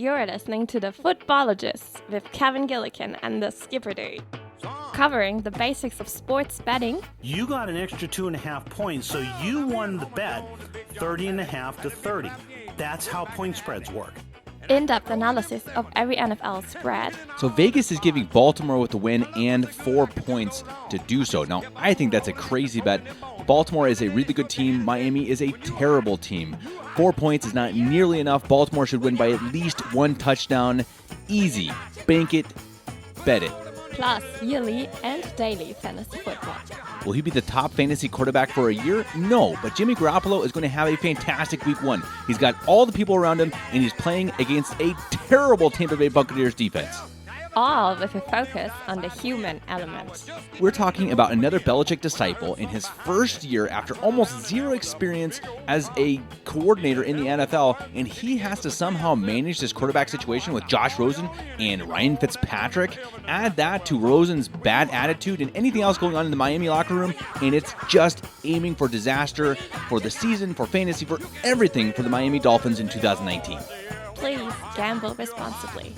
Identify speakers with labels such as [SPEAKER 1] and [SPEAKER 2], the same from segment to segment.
[SPEAKER 1] You're listening to the Footballogists with Kevin Gillikin and the Skipper Dude, covering the basics of sports betting.
[SPEAKER 2] You got an extra 2.5 points, so you won the bet 30.5 to 30. That's how point spreads work.
[SPEAKER 1] In-depth analysis of every NFL spread.
[SPEAKER 3] So Vegas is giving Baltimore with the win and 4 points to do so. Now, I think that's a crazy bet. Baltimore is a really good team. Miami is a terrible team. 4 points is not nearly enough. Baltimore should win by at least 1 touchdown. Easy. Bank it. Bet it.
[SPEAKER 1] Plus yearly and daily fantasy football.
[SPEAKER 3] Will he be the top fantasy quarterback for a year? No, but Jimmy Garoppolo is going to have a fantastic week 1. He's got all the people around him, and he's playing against a terrible Tampa Bay Buccaneers defense.
[SPEAKER 1] All with a focus on the human element.
[SPEAKER 3] We're talking about another Belichick disciple in his first year after almost zero experience as a coordinator in the NFL, and he has to somehow manage this quarterback situation with Josh Rosen and Ryan Fitzpatrick. Add that to Rosen's bad attitude and anything else going on in the Miami locker room, and it's just aiming for disaster for the season, for fantasy, for everything for the Miami Dolphins in 2019.
[SPEAKER 1] Please gamble responsibly.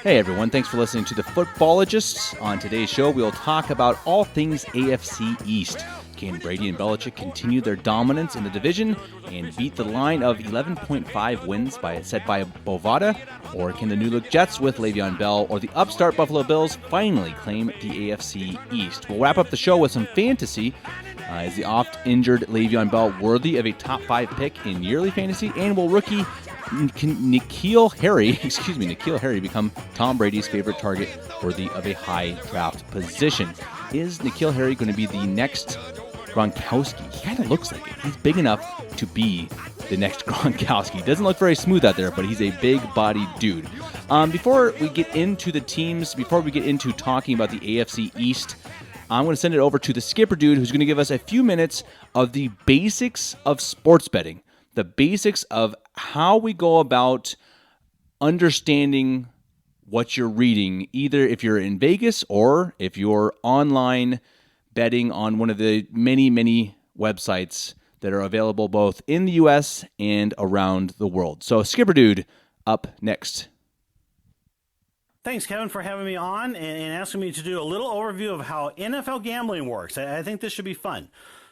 [SPEAKER 3] Hey everyone, thanks for listening to the Footballogists. On today's show, we'll talk about all things AFC East. Can Brady and Belichick continue their dominance in the division and beat the line of 11.5 wins set by Bovada? Or can the new-look Jets with Le'Veon Bell or the upstart Buffalo Bills finally claim the AFC East? We'll wrap up the show with some fantasy. Is the oft-injured Le'Veon Bell worthy of a top 5 pick in yearly fantasy? And will rookie N'Keal Harry become Tom Brady's favorite target worthy of a high draft position? Is N'Keal Harry going to be the next Gronkowski? He kind of looks like it. He's big enough to be the next Gronkowski. Doesn't look very smooth out there, but he's a big-bodied dude. Before we get into the teams, before we get into talking about the AFC East, I'm going to send it over to the Skipper Dude, who's going to give us a few minutes of the basics of sports betting. The basics of how we go about understanding what you're reading, either if you're in Vegas or if you're online betting on one of the many, many websites that are available both in the U.S. and around the world. So, Skipper Dude, up next.
[SPEAKER 2] Thanks, Kevin, for having me on and asking me to do a little overview of how NFL gambling works. I think this should be fun.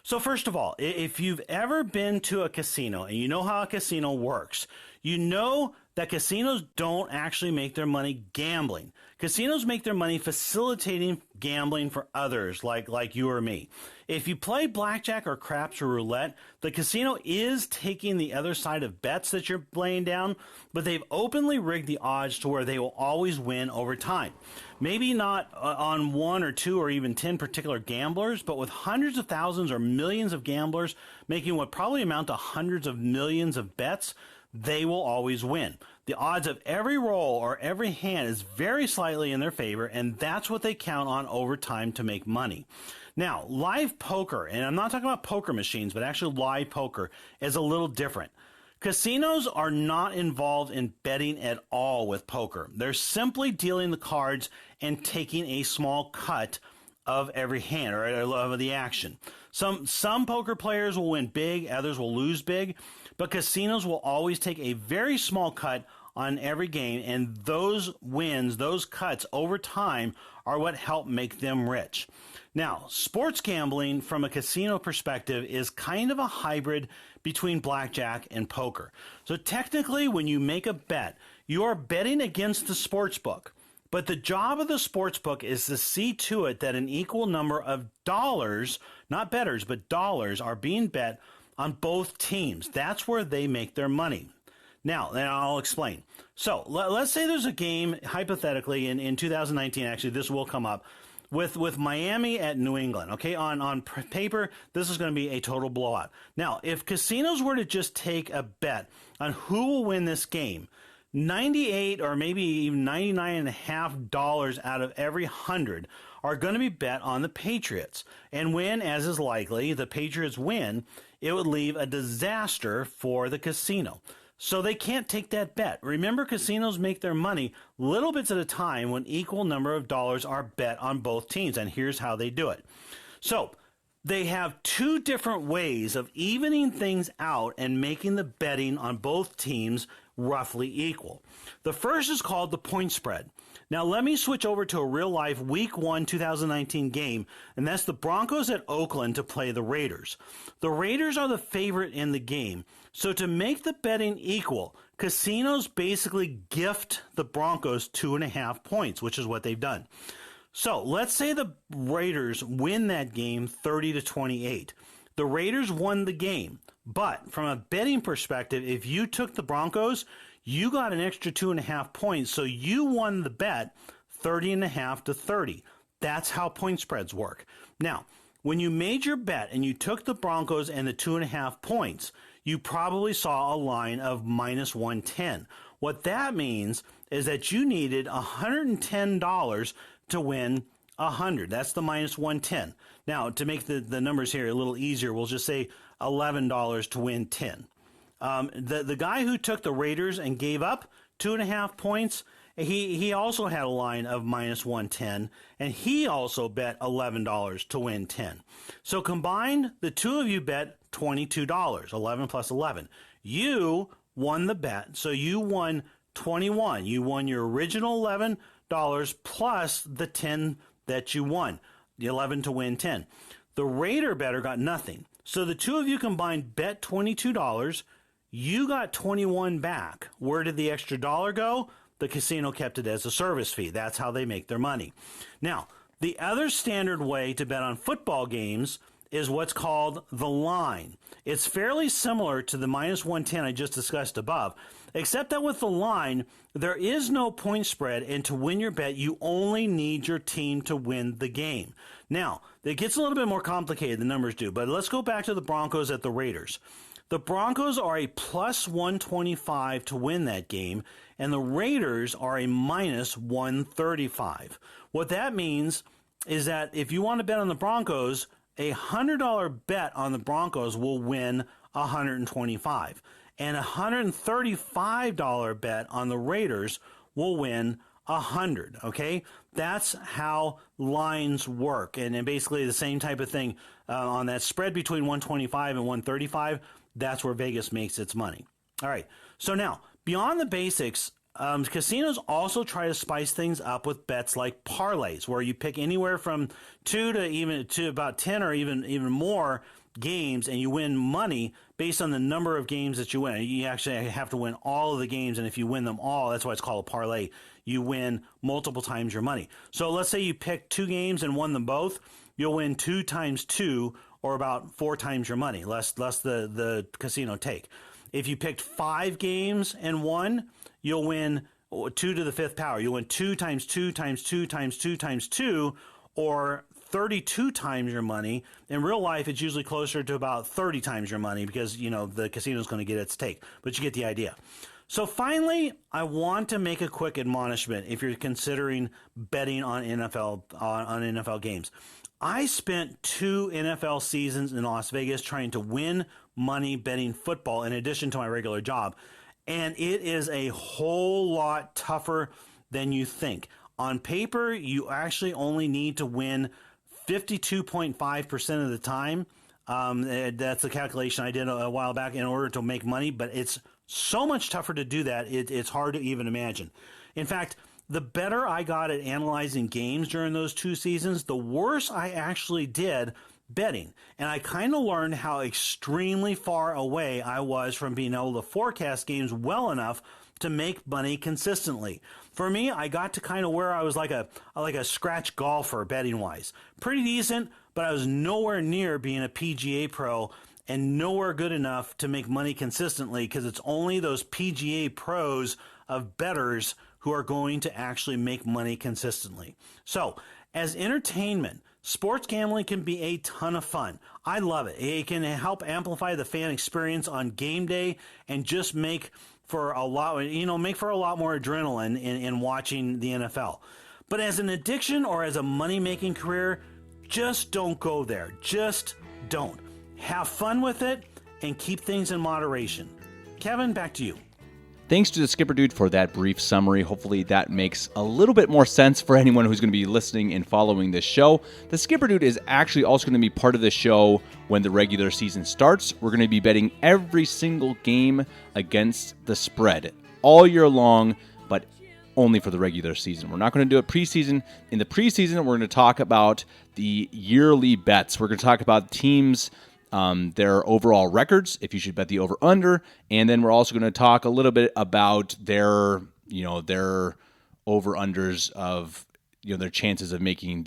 [SPEAKER 2] So first of all, if you've ever been to a casino and you know how a casino works, you know that casinos don't actually make their money gambling. Casinos make their money facilitating gambling for others like you or me. If you play blackjack or craps or roulette, the casino is taking the other side of bets that you're laying down, but they've openly rigged the odds to where they will always win over time. Maybe not on 1 or 2 or even 10 particular gamblers, but with hundreds of thousands or millions of gamblers making what probably amount to hundreds of millions of bets, they will always win. The odds of every roll or every hand is very slightly in their favor, and that's what they count on over time to make money. Now, live poker, and I'm not talking about poker machines, but actually live poker, is a little different. Casinos are not involved in betting at all with poker. They're simply dealing the cards and taking a small cut of every hand or of the action. Some poker players will win big, others will lose big, but casinos will always take a very small cut on every game, and those wins, those cuts over time are what help make them rich. Now, sports gambling from a casino perspective is kind of a hybrid between blackjack and poker. So technically, when you make a bet, you are betting against the sports book. But the job of the sports book is to see to it that an equal number of dollars, not bettors, but dollars, are being bet on both teams. That's where they make their money. Now, I'll explain. So let's say there's a game, hypothetically, in 2019, actually, this will come up, with Miami at New England. Okay, on paper, this is going to be a total blowout. Now, if casinos were to just take a bet on who will win this game, 98 or maybe even $99.50 out of every 100 are going to be bet on the Patriots. And when, as is likely, the Patriots win, it would leave a disaster for the casino. So they can't take that bet. Remember, casinos make their money little bits at a time when equal number of dollars are bet on both teams. And here's how they do it. So They have two different ways of evening things out and making the betting on both teams roughly equal. The first is called the point spread. Now let me switch over to a real-life Week 1 2019 game, and that's the Broncos at Oakland to play the Raiders. The Raiders are the favorite in the game, so to make the betting equal, casinos basically gift the Broncos 2.5 points, which is what they've done. So let's say the Raiders win that game 30-28. The Raiders won the game, but from a betting perspective, if you took the Broncos, you got an extra 2.5 points, so you won the bet 30.5-30. That's how point spreads work. Now, when you made your bet and you took the Broncos and the 2.5 points, you probably saw a line of minus 110. What that means is that you needed $110 to win 100. That's the minus 110. Now, to make the numbers here a little easier, we'll just say $11 to win 10. The guy who took the Raiders and gave up 2.5 points, he also had a line of minus 110, and he also bet $11 to win 10. So combined, the two of you bet $22, 11 plus 11. You won the bet, so you won 21. You won your original $11 plus the 10 that you won, the 11 to win 10. The Raider better got nothing. So the two of you combined bet $22. You got 21 back. Where did the extra dollar go? The casino kept it as a service fee. That's how they make their money. Now, the other standard way to bet on football games is what's called the line. It's fairly similar to the minus 110 I just discussed above, except that with the line, there is no point spread, and to win your bet, you only need your team to win the game. Now, it gets a little bit more complicated, the numbers do, but let's go back to the Broncos at the Raiders. The Broncos are a plus 125 to win that game, and the Raiders are a minus 135. What that means is that if you want to bet on the Broncos, a $100 bet on the Broncos will win $125, and a $135 bet on the Raiders will win $100. Okay, that's how lines work, and then basically the same type of thing on that spread between 125 and 135. That's where Vegas makes its money. All right, so now beyond the basics, casinos also try to spice things up with bets like parlays, where you pick anywhere from 2 to about 10 or even more games, and you win money based on the number of games that you win. You actually have to win all of the games, and if you win them all, that's why it's called a parlay. You win multiple times your money. So let's say you picked 2 games and won them both. You'll win 2 times 2, or about 4 times your money, less the casino take. If you picked 5 games and won, you'll win 2 to the 5th power. You'll win 2 times 2 times 2 times 2 times 2, or 32 times your money. In real life, it's usually closer to about 30 times your money because, the casino is going to get its take. But you get the idea. So finally, I want to make a quick admonishment if you're considering betting on NFL games. I spent 2 NFL seasons in Las Vegas trying to win money betting football in addition to my regular job. And it is a whole lot tougher than you think. On paper, you actually only need to win 52.5% of the time. That's the calculation I did a while back in order to make money, but it's so much tougher to do that, it's hard to even imagine. In fact, the better I got at analyzing games during those 2 seasons, the worse I actually did betting. And I kind of learned how extremely far away I was from being able to forecast games well enough to make money consistently. For me, I got to kind of where I was like a scratch golfer betting wise. Pretty decent, but I was nowhere near being a PGA pro and nowhere good enough to make money consistently, because it's only those PGA pros of bettors who are going to actually make money consistently. So, as entertainment, sports gambling can be a ton of fun. I love it. It can help amplify the fan experience on game day and just make for a lot more adrenaline in watching the NFL. But as an addiction or as a money-making career, just don't go there. Just don't. Have fun with it and keep things in moderation. Kevin, back to you.
[SPEAKER 3] Thanks to the Skipper Dude for that brief summary. Hopefully that makes a little bit more sense for anyone who's going to be listening and following this show. The Skipper Dude is actually also going to be part of the show when the regular season starts. We're going to be betting every single game against the spread all year long, but only for the regular season. We're not going to do it preseason. In the preseason, we're going to talk about the yearly bets. We're going to talk about teams, their overall records, if you should bet the over-under, and then we're also going to talk a little bit about their over-unders of their chances of making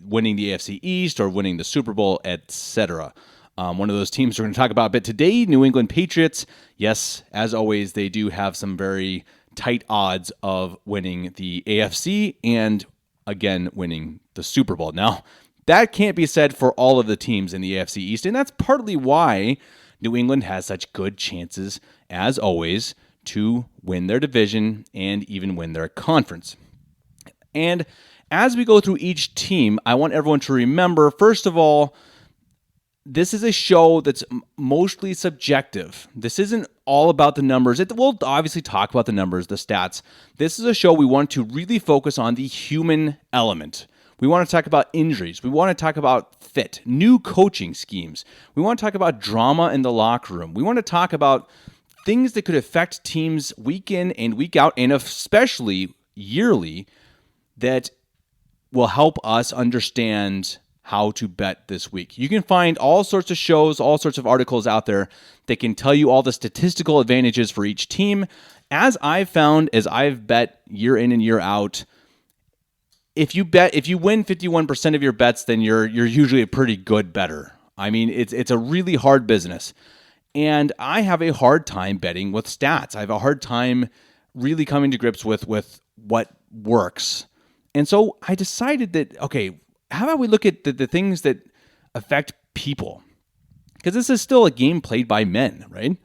[SPEAKER 3] winning the AFC East or winning the Super Bowl, etc. One of those teams we're going to talk about a bit today, New England Patriots. Yes, as always, they do have some very tight odds of winning the AFC and, again, winning the Super Bowl. Now, that can't be said for all of the teams in the AFC East, and that's partly why New England has such good chances, as always, to win their division and even win their conference. And as we go through each team, I want everyone to remember, first of all, this is a show that's mostly subjective. This isn't all about the numbers. We'll obviously talk about the numbers, the stats. This is a show we want to really focus on the human element. We want to talk about injuries. We want to talk about fit, new coaching schemes. We want to talk about drama in the locker room. We want to talk about things that could affect teams week in and week out, and especially yearly, that will help us understand how to bet this week. You can find all sorts of shows, all sorts of articles out there that can tell you all the statistical advantages for each team. As I've found, as I've bet year in and year out, if you win 51% of your bets, then you're usually a pretty good bettor. I mean, it's a really hard business. And I have a hard time betting with stats. I have a hard time really coming to grips with what works. And so I decided that, okay, how about we look at the things that affect people? Because this is still a game played by men, right?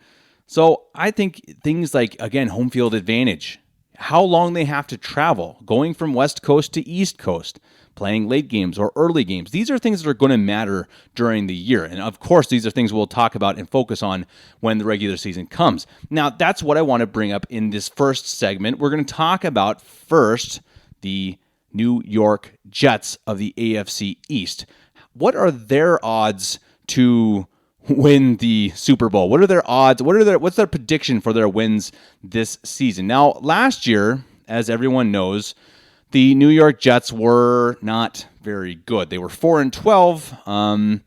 [SPEAKER 3] So I think things like, again, home field advantage, how long they have to travel, going from West Coast to East Coast, playing late games or early games. These are things that are going to matter during the year. And of course, these are things we'll talk about and focus on when the regular season comes. Now, that's what I want to bring up in this first segment. We're going to talk about first the New York Jets of the AFC East. What are their odds to win the Super Bowl? What are their odds? What's their prediction for their wins this season? Now, last year, as everyone knows, the New York Jets were not very good. They were 4-12.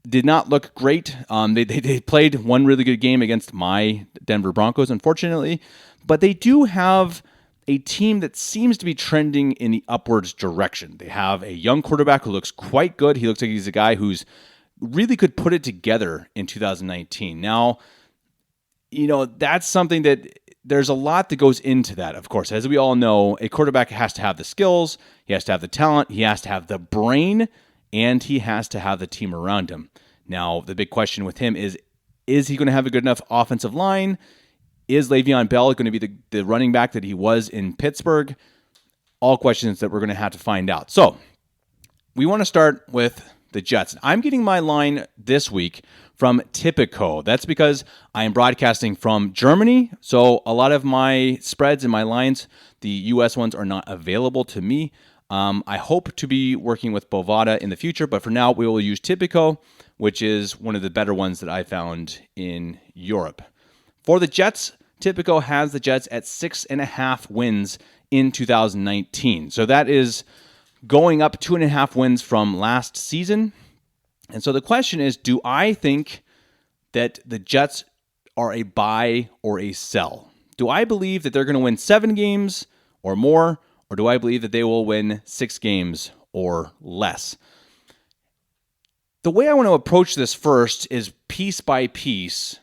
[SPEAKER 3] Did not look great. They played one really good game against my Denver Broncos, unfortunately, but they do have a team that seems to be trending in the upwards direction. They have a young quarterback who looks quite good. He looks like he's a guy who's really could put it together in 2019. Now, that's something that there's a lot that goes into that. Of course, as we all know, a quarterback has to have the skills, he has to have the talent, he has to have the brain, and he has to have the team around him. Now, the big question with him is he going to have a good enough offensive line? Is Le'Veon Bell going to be the running back that he was in Pittsburgh? All questions that we're going to have to find out. So, we want to start with the Jets. I'm getting my line this week from Tipico. That's because I am broadcasting from Germany, so a lot of my spreads and my lines, the U.S. ones, are not available to me. I hope to be working with Bovada in the future, but for now, we will use Tipico, which is one of the better ones that I found in Europe. For the Jets, Tipico has the Jets at 6.5 wins in 2019. So that is going up 2.5 wins from last season. And so the question is, do I think that the Jets are a buy or a sell? Do I believe that they're going to win 7 games or more, or do I believe that they will win 6 games or less? The way I want to approach this first is piece by piece,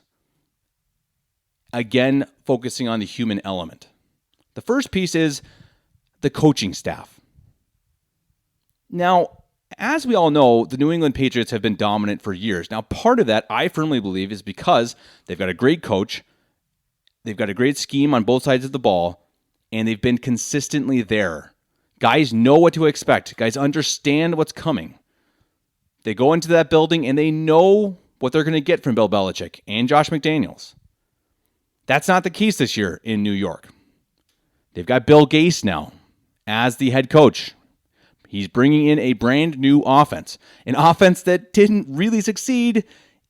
[SPEAKER 3] again, focusing on the human element. The first piece is the coaching staff. Now, as we all know, the New England Patriots have been dominant for years. Now, part of that, I firmly believe, is because they've got a great coach, they've got a great scheme on both sides of the ball, and they've been consistently there. Guys know what to expect. Guys understand what's coming. They go into that building, and they know what they're going to get from Bill Belichick and Josh McDaniels. That's not the case this year in New York. They've got Bill Gase now as the head coach. He's bringing in a brand new offense, an offense that didn't really succeed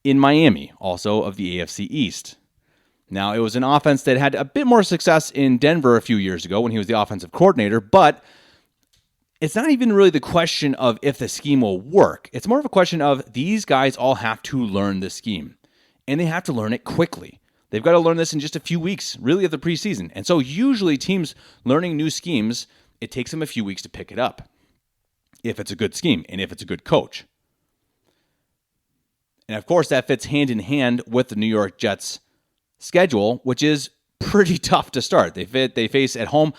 [SPEAKER 3] in Miami, also of the AFC East. Now, it was an offense that had a bit more success in Denver a few years ago when he was the offensive coordinator, but it's not even really the question of if the scheme will work. It's more of a question of these guys all have to learn the scheme, and they have to learn it quickly. They've got to learn this in just a few weeks, really, of the preseason. And so usually teams learning new schemes, it takes them a few weeks to pick it up, if it's a good scheme and if it's a good coach. And of course, that fits hand in hand with the New York Jets' schedule, which is pretty tough to start. They face at home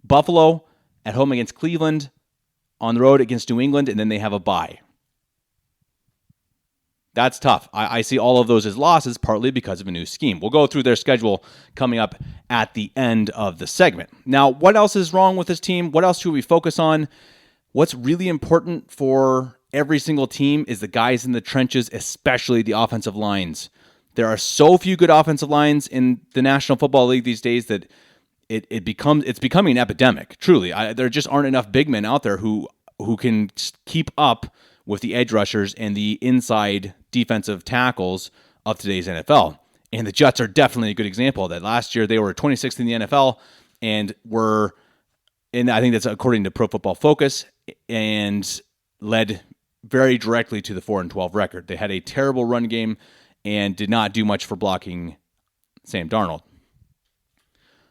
[SPEAKER 3] Buffalo, at home against Cleveland, on the road against New England, and then they have a bye. That's tough. I see all of those as losses, partly because of a new scheme. We'll go through their schedule coming up at the end of the segment. Now, what else is wrong with this team? What else should we focus on? What's really important for every single team is the guys in the trenches, especially the offensive lines. There are so few good offensive lines in the National Football League these days that it's becoming an epidemic. Truly, there just aren't enough big men out there who can keep up with the edge rushers and the inside defensive tackles of today's NFL. And the Jets are definitely a good example of that. Last year, they were 26th in the NFL and I think that's according to Pro Football Focus, and led very directly to the 4-12 record. They had a terrible run game and did not do much for blocking Sam Darnold.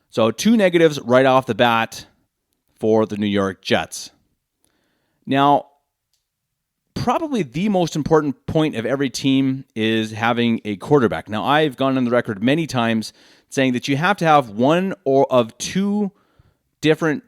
[SPEAKER 3] So 2 negatives right off the bat for the New York Jets. Now, probably the most important point of every team is having a quarterback. Now, I've gone on the record many times saying that you have to have one or of two different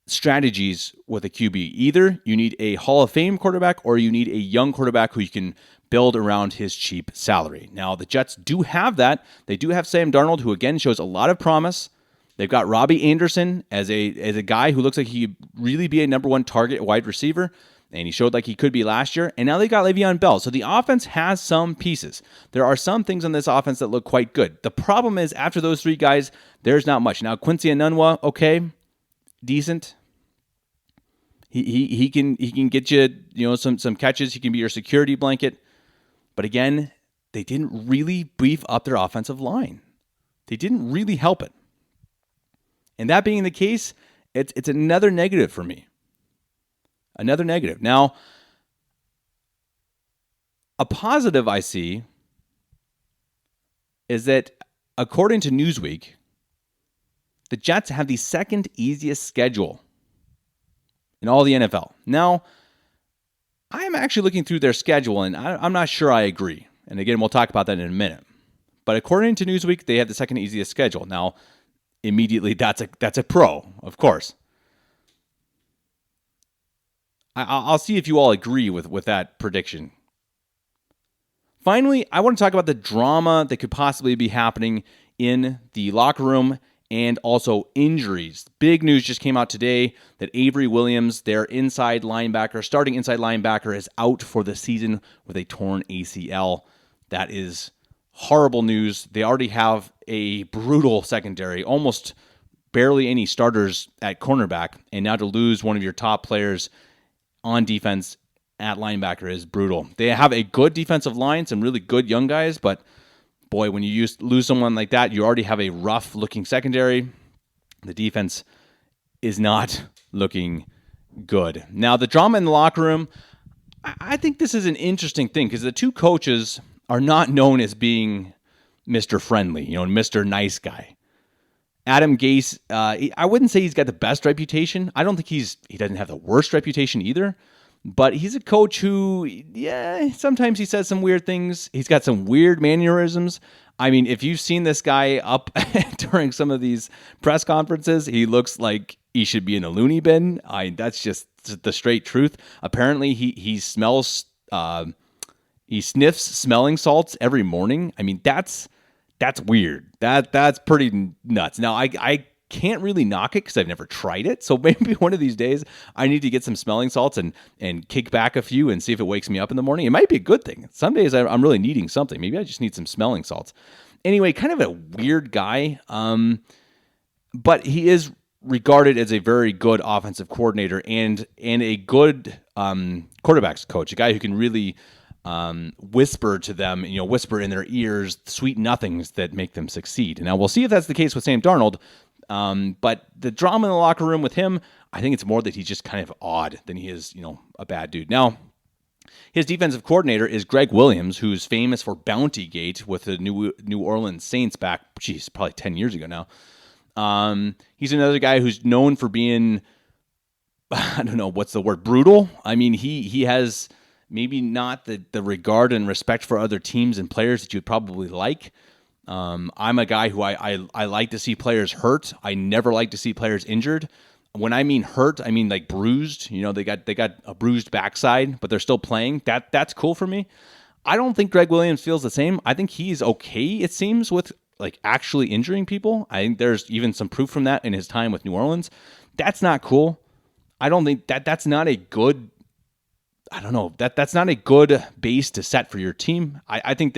[SPEAKER 3] strategies with a QB. Either you need a Hall of Fame quarterback or you need a young quarterback who you can build around his cheap salary. Now, the Jets do have that. They do have Sam Darnold, who again shows a lot of promise. They've got Robbie Anderson as a guy who looks like he could really be a number one target wide receiver, and he showed like he could be last year. And now they got Le'Veon Bell. So the offense has some pieces. There are some things on this offense that look quite good. The problem is after those three guys, there's not much. Now, Quincy Enunwa, okay, decent. He can get you some catches. He can be your security blanket. But again, they didn't really beef up their offensive line. They didn't really help it. And that being the case, it's another negative for me. Another negative. Now, a positive I see is that according to Newsweek, the Jets have the second easiest schedule in all the NFL. Now, I'm actually looking through their schedule, and I'm not sure I agree. And again, we'll talk about that in a minute. But according to Newsweek, they have the second easiest schedule. Now, immediately, that's a pro, of course. I'll see if you all agree with that prediction. Finally, I want to talk about the drama that could possibly be happening in the locker room and also injuries. Big news just came out today that Avery Williams, their starting inside linebacker, is out for the season with a torn ACL. That is horrible news. They already have a brutal secondary, almost barely any starters at cornerback, and now to lose one of your top players on defense at linebacker is brutal. They have a good defensive line, some really good young guys, but boy, when you lose someone like that, you already have a rough-looking secondary. The defense is not looking good. Now, the drama in the locker room, I think this is an interesting thing because the two coaches are not known as being Mr. Friendly, Mr. Nice Guy. Adam Gase, I wouldn't say he's got the best reputation. I don't think he doesn't have the worst reputation either. But he's a coach who, sometimes he says some weird things. He's got some weird mannerisms. I mean, if you've seen this guy up during some of these press conferences, he looks like he should be in a loony bin. That's just the straight truth. Apparently, he smells, he sniffs smelling salts every morning. I mean, that's weird. That's pretty nuts. Now, I can't really knock it because I've never tried it. So maybe one of these days I need to get some smelling salts and kick back a few and see if it wakes me up in the morning. It might be a good thing. Some days I'm really needing something. Maybe I just need some smelling salts. Anyway, kind of a weird guy, but he is regarded as a very good offensive coordinator and a good quarterbacks coach, a guy who can really whisper to them, whisper in their ears sweet nothings that make them succeed. Now, we'll see if that's the case with Sam Darnold, but the drama in the locker room with him, I think it's more that he's just kind of odd than he is, a bad dude. Now, his defensive coordinator is Greg Williams, who's famous for Bounty Gate with the New Orleans Saints back, probably 10 years ago now. He's another guy who's known for being, I don't know, what's the word, brutal? I mean, he has maybe not the regard and respect for other teams and players that you'd probably like. I'm a guy who I like to see players hurt. I never like to see players injured. When I mean hurt, I mean like bruised. They got a bruised backside, but they're still playing. That's cool for me. I don't think Greg Williams feels the same. I think he's okay, it seems, with like actually injuring people. I think there's even some proof from that in his time with New Orleans. That's not cool. I don't think that's not a good, I don't know, that's not a good base to set for your team. I think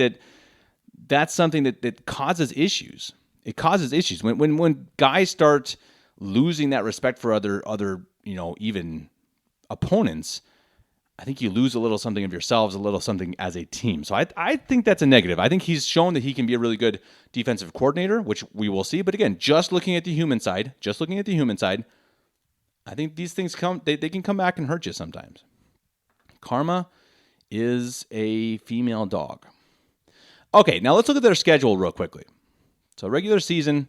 [SPEAKER 3] that's something that causes issues. It causes issues. When guys start losing that respect for other even opponents, I think you lose a little something of yourselves, a little something as a team. So I think that's a negative. I think he's shown that he can be a really good defensive coordinator, which we will see. But again, just looking at the human side, I think these things they can come back and hurt you sometimes. Karma is a female dog. Okay, now let's look at their schedule real quickly. So regular season,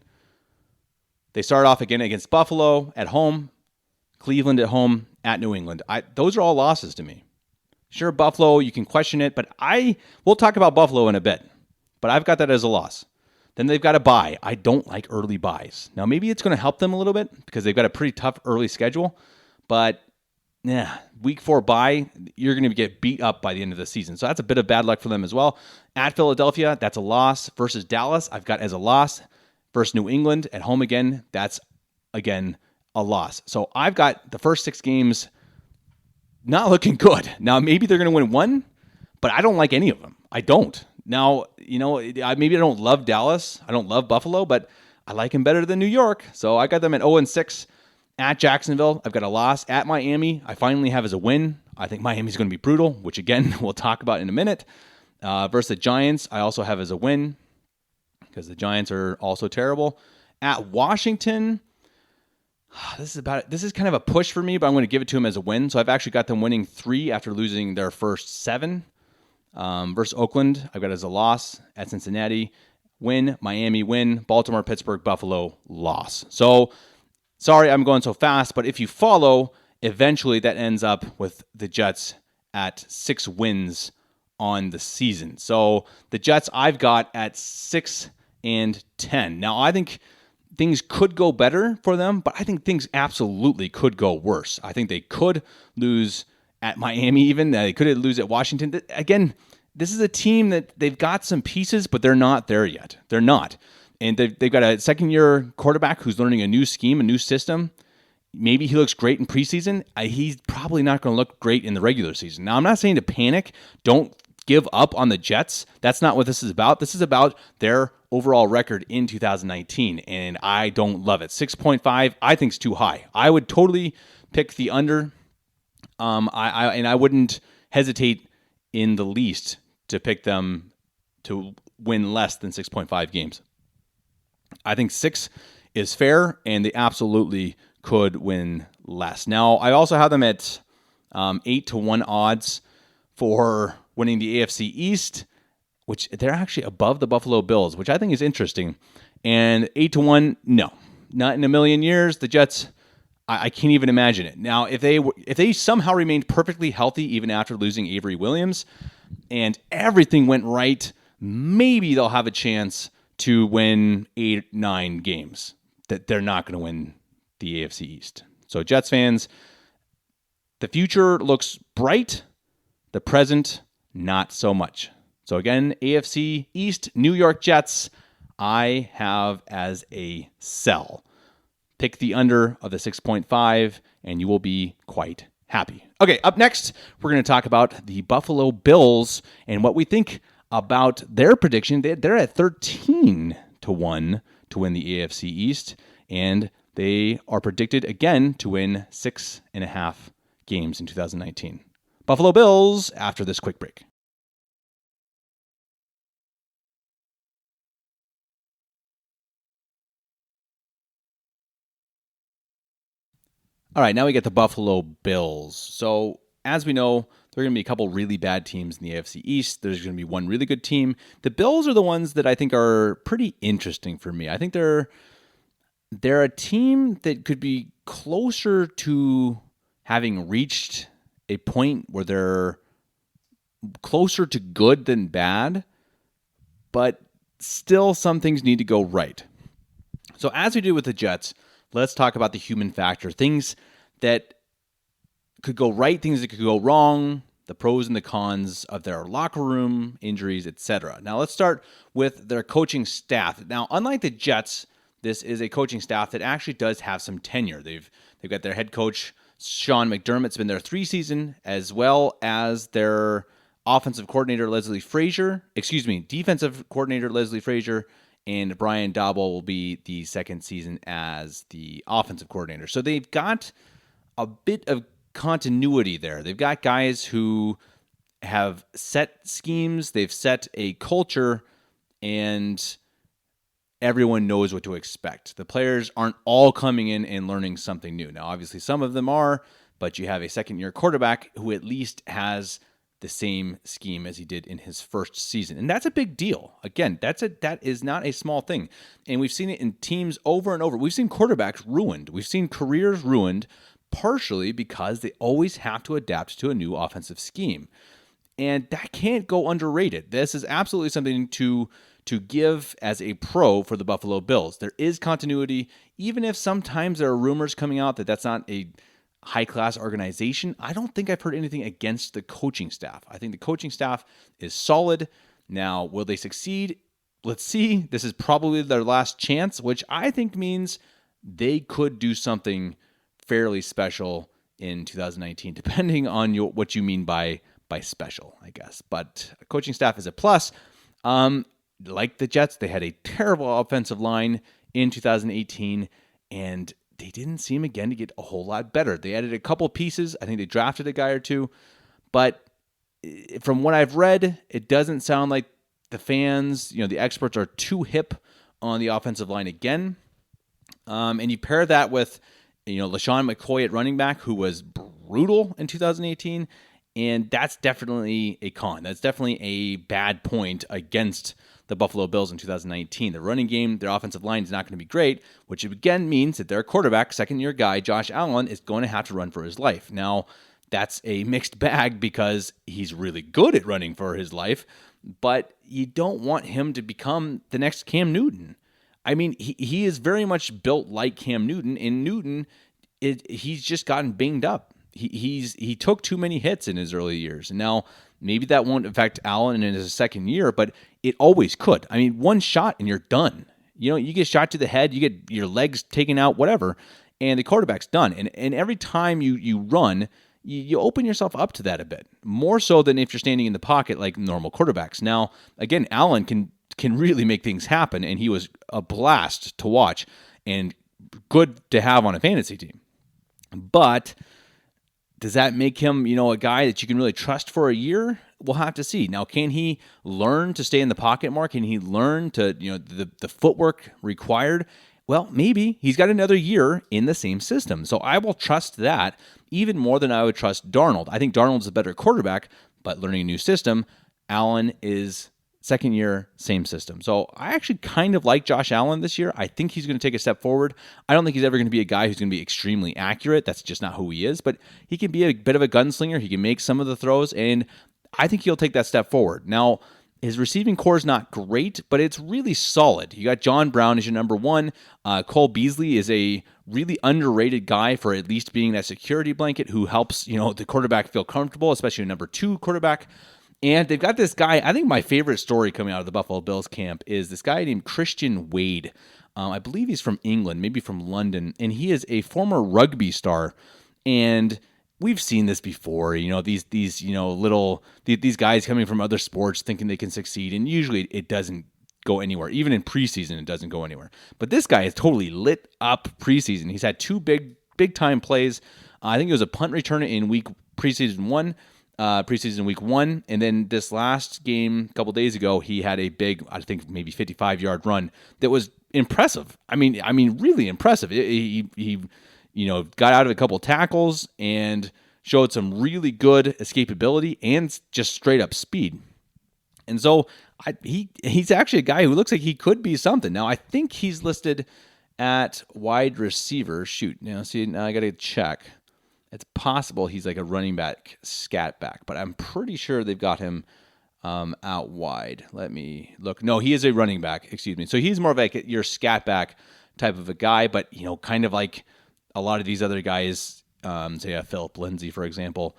[SPEAKER 3] they start off again against Buffalo at home, Cleveland at home, at New England. Those are all losses to me. Sure, Buffalo, you can question it, but we'll talk about Buffalo in a bit. But I've got that as a loss. Then they've got a bye. I don't like early buys. Now, maybe it's going to help them a little bit because they've got a pretty tough early schedule. But week 4 bye, you're going to get beat up by the end of the season. So that's a bit of bad luck for them as well. At Philadelphia, that's a loss. Versus Dallas, I've got as a loss. Versus New England at home again, that's, again, a loss. So I've got the first 6 games not looking good. Now, maybe they're going to win 1, but I don't like any of them. I don't. Now, maybe I don't love Dallas. I don't love Buffalo, but I like them better than New York. So I got them at 0-6. At Jacksonville, I've got a loss. At Miami, I finally have as a win. I think Miami's going to be brutal, which, again, we'll talk about in a minute. Versus the Giants, I also have as a win because the Giants are also terrible. At Washington, this is kind of a push for me, but I'm going to give it to them as a win. So I've actually got them winning 3 after losing their first 7. Versus Oakland, I've got as a loss. At Cincinnati, win. Miami, win. Baltimore, Pittsburgh, Buffalo, loss. So, sorry I'm going so fast, but if you follow, eventually that ends up with the Jets at 6 wins on the season. So the Jets I've got at 6-10. Now, I think things could go better for them, but I think things absolutely could go worse. I think they could lose at Miami even. They could lose at Washington. Again, this is a team that they've got some pieces, but they're not there yet. They're not. And they've got a second-year quarterback who's learning a new scheme, a new system. Maybe he looks great in preseason. He's probably not going to look great in the regular season. Now, I'm not saying to panic. Don't give up on the Jets. That's not what this is about. This is about their overall record in 2019, and I don't love it. 6.5, I think is too high. I would totally pick the under. I wouldn't hesitate in the least to pick them to win less than 6.5 games. I think 6 is fair, and they absolutely could win less. Now, I also have them at 8-1 odds for winning the AFC East, which they're actually above the Buffalo Bills, which I think is interesting. And 8-1, no, not in a million years. The Jets, I can't even imagine it. Now, if they somehow remained perfectly healthy even after losing Avery Williams, and everything went right, maybe they'll have a chance to win 8-9 games. That they're not going to win the AFC East. So Jets fans, the future looks bright. The present, not so much. So again, AFC East, New York Jets, I have as a sell. Pick the under of the 6.5, and you will be quite happy. Okay, up next, we're going to talk about the Buffalo Bills and what we think about their prediction. They're at 13-1 to win the AFC East, and they are predicted again to win 6.5 games in 2019. Buffalo Bills after this quick break. All right, now we get the Buffalo Bills. So, as we know, there are going to be a couple really bad teams in the AFC East. There's going to be one really good team. The Bills are the ones that I think are pretty interesting for me. I think they're a team that could be closer to having reached a point where they're closer to good than bad, but still some things need to go right. So as we do with the Jets, let's talk about the human factor, things that could go right, things that could go wrong, the pros and the cons of their locker room, injuries, etc. Now let's start with their coaching staff. Now, unlike the Jets, this is a coaching staff that actually does have some tenure. They've got their head coach, Sean McDermott's been there 3 seasons, as well as their defensive coordinator, Leslie Frazier, and Brian Daboll will be the second season as the offensive coordinator. So they've got a bit of continuity there. They've got guys who have set schemes, they've set a culture, and everyone knows what to expect. The players aren't all coming in and learning something new. Now, obviously, some of them are, but you have a second-year quarterback who at least has the same scheme as he did in his first season. And that's a big deal. Again, that is not a small thing. And we've seen it in teams over and over. We've seen quarterbacks ruined. We've seen careers ruined partially because they always have to adapt to a new offensive scheme. And that can't go underrated. This is absolutely something to give as a pro for the Buffalo Bills. There is continuity, even if sometimes there are rumors coming out that that's not a high-class organization. I don't think I've heard anything against the coaching staff. I think the coaching staff is solid. Now, will they succeed? Let's see. This is probably their last chance, which I think means they could do something fairly special in 2019, depending on what you mean by special, I guess. But coaching staff is a plus. Like the Jets, they had a terrible offensive line in 2018, and they didn't seem again to get a whole lot better. They added a couple pieces. I think they drafted a guy or two. But from what I've read, it doesn't sound like the fans, the experts are too hip on the offensive line again. And you pair that with, LaShawn McCoy at running back, who was brutal in 2018. And that's definitely a con. That's definitely a bad point against the Buffalo Bills in 2019. The running game, their offensive line is not going to be great, which again means that their quarterback, second-year guy, Josh Allen, is going to have to run for his life. Now, that's a mixed bag because he's really good at running for his life, but you don't want him to become the next Cam Newton. I mean, he is very much built like Cam Newton. In Newton, he's just gotten banged up. He took too many hits in his early years. And now maybe that won't affect Allen in his second year, but it always could. I mean, one shot and you're done. You get shot to the head, you get your legs taken out, whatever, and the quarterback's done. And every time you run, you open yourself up to that a bit, more so than if you're standing in the pocket like normal quarterbacks. Now, again, Allen can really make things happen, and he was a blast to watch and good to have on a fantasy team. But does that make him, a guy that you can really trust for a year? We'll have to see. Now, can he learn to stay in the pocket more? Can he learn to, the footwork required? Well, maybe. He's got another year in the same system. So I will trust that even more than I would trust Darnold. I think Darnold's a better quarterback, but learning a new system, Allen is second year, same system. So I actually kind of like Josh Allen this year. I think he's going to take a step forward. I don't think he's ever going to be a guy who's going to be extremely accurate. That's just not who he is. But he can be a bit of a gunslinger. He can make some of the throws, and I think he'll take that step forward. Now, his receiving core is not great, but it's really solid. You got John Brown as your number one. Cole Beasley is a really underrated guy for at least being that security blanket who helps, the quarterback feel comfortable, especially a number two quarterback. And they've got this guy, I think my favorite story coming out of the Buffalo Bills camp is this guy named Christian Wade. I believe he's from England, maybe from London, and he is a former rugby star. And we've seen this before. These these guys coming from other sports thinking they can succeed, and usually it doesn't go anywhere. Even in preseason, it doesn't go anywhere. But this guy is totally lit up preseason. He's had two big time plays. I think it was a punt return in preseason week 1, and then this last game a couple days ago, he had a big, I think maybe 55-yard run that was impressive. I mean, really impressive. He got out of a couple tackles and showed some really good escapability and just straight up speed. And so he's actually a guy who looks like he could be something. Now, I think he's listed at wide receiver. Now I got to check. It's possible he's like a running back, scat back, but I'm pretty sure they've got him out wide. Let me look. No, he is a running back, excuse me. So he's more of like your scat back type of a guy, but, kind of like a lot of these other guys, say Philip Lindsay, for example,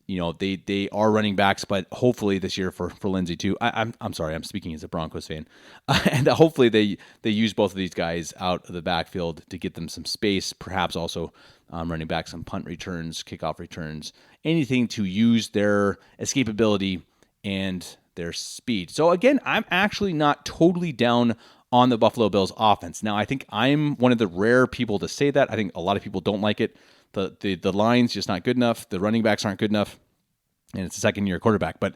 [SPEAKER 3] they are running backs, but hopefully this year for Lindsay too. I'm sorry, I'm speaking as a Broncos fan, and hopefully they use both of these guys out of the backfield to get them some space. Perhaps also running back some punt returns, kickoff returns, anything to use their escapability and their speed. So again, I'm actually not totally down on the Buffalo Bills offense. Now, I think I'm one of the rare people to say that. I think a lot of people don't like it. The line's just not good enough. The running backs aren't good enough. And it's a second-year quarterback. But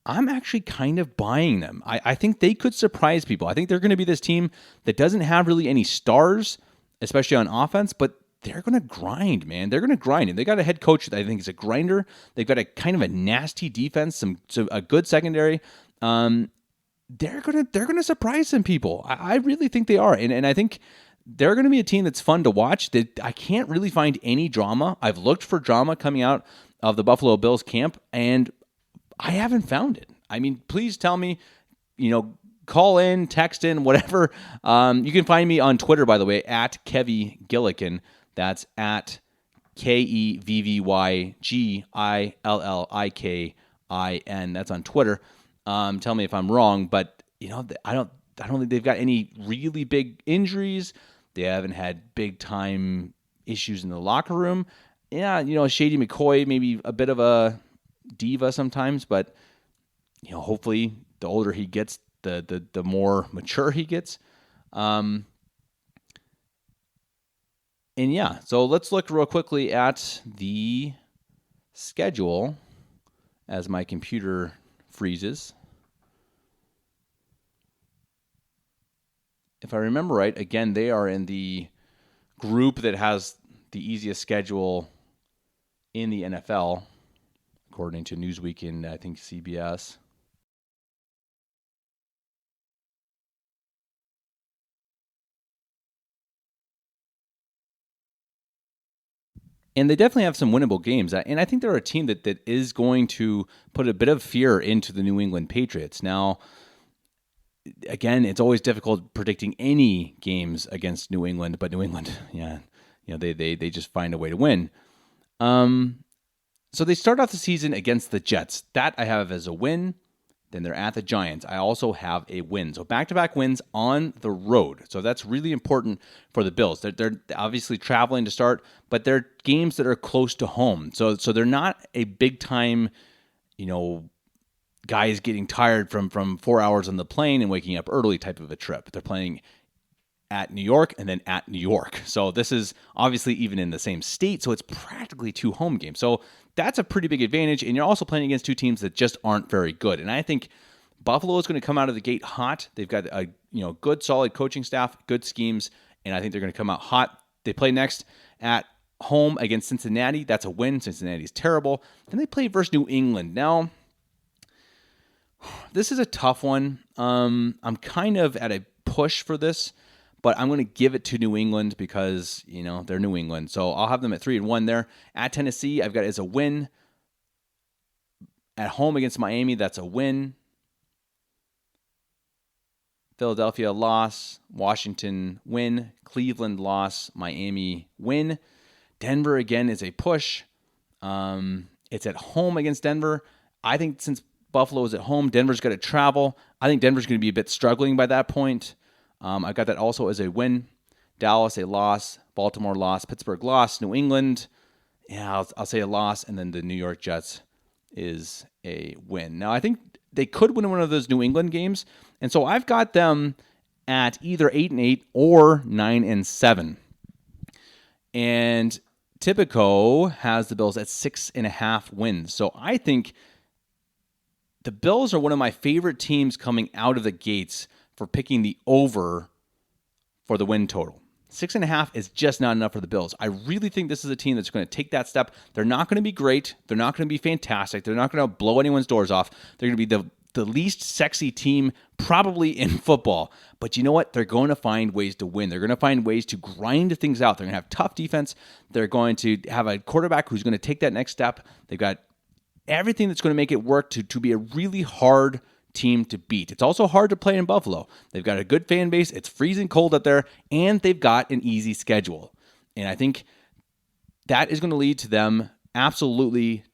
[SPEAKER 3] I'm actually kind of buying them. I think they could surprise people. I think they're going to be this team that doesn't have really any stars, especially on offense, but they're going to grind, man. They're going to grind. And they got a head coach that I think is a grinder. They've got a kind of a nasty defense, a good secondary. They're gonna surprise some people. I really think they are. And I think they're going to be a team that's fun to watch. I can't really find any drama. I've looked for drama coming out of the Buffalo Bills camp, and I haven't found it. I mean, please tell me, call in, text in, whatever. You can find me on Twitter, by the way, at Kevy Gillikin. That's at KEVVYGILLIKIN. That's on Twitter. Tell me if I'm wrong, but I don't think they've got any really big injuries. They haven't had big time issues in the locker room. Yeah, Shady McCoy, maybe a bit of a diva sometimes, but hopefully the older he gets, the more mature he gets. And yeah, so let's look real quickly at the schedule as my computer freezes. If I remember right, again, they are in the group that has the easiest schedule in the NFL, according to Newsweek and I think CBS. And they definitely have some winnable games. And I think they're a team that is going to put a bit of fear into the New England Patriots. Now, again, it's always difficult predicting any games against New England, but New England, they just find a way to win. So they start off the season against the Jets. That I have as a win. Then they're at the Giants. I also have a win. So back-to-back wins on the road. So that's really important for the Bills. They're obviously traveling to start, but they're games that are close to home. So they're not a big-time, guys getting tired from 4 hours on the plane and waking up early type of a trip. They're playing at New York and then at New York. So this is obviously even in the same state, so it's practically 2 home games. So that's a pretty big advantage, and you're also playing against 2 teams that just aren't very good. And I think Buffalo is going to come out of the gate hot. They've got a good, solid coaching staff, good schemes, and I think they're going to come out hot. They play next at home against Cincinnati. That's a win. Cincinnati's terrible. Then they play versus New England. Now, this is a tough one. I'm kind of at a push for this, but I'm going to give it to New England because, they're New England. So I'll have them at 3-1 there. At Tennessee, I've got it as a win. At home against Miami, that's a win. Philadelphia, loss. Washington, win. Cleveland, loss. Miami, win. Denver, again, is a push. It's at home against Denver. I think since Buffalo is at home, Denver's got to travel. I think Denver's going to be a bit struggling by that point. I got that also as a win. Dallas, a loss. Baltimore, loss. Pittsburgh, loss. New England, Yeah, I'll say a loss, and then the New York Jets is a win. Now, I think they could win one of those New England games, and so I've got them at either 8-8 or 9-7. And Tipico has the Bills at 6.5 wins. So I think the Bills are one of my favorite teams coming out of the gates for picking the over for the win total. 6.5 is just not enough for the Bills. I really think this is a team that's going to take that step. They're not going to be great. They're not going to be fantastic. They're not going to blow anyone's doors off. They're going to be the least sexy team probably in football. But you know what? They're going to find ways to win. They're going to find ways to grind things out. They're going to have tough defense. They're going to have a quarterback who's going to take that next step. They've got everything that's going to make it work to be a really hard team to beat. It's also hard to play in Buffalo. They've got a good fan base. It's freezing cold up there, and they've got an easy schedule. And I think that is going to lead to them absolutely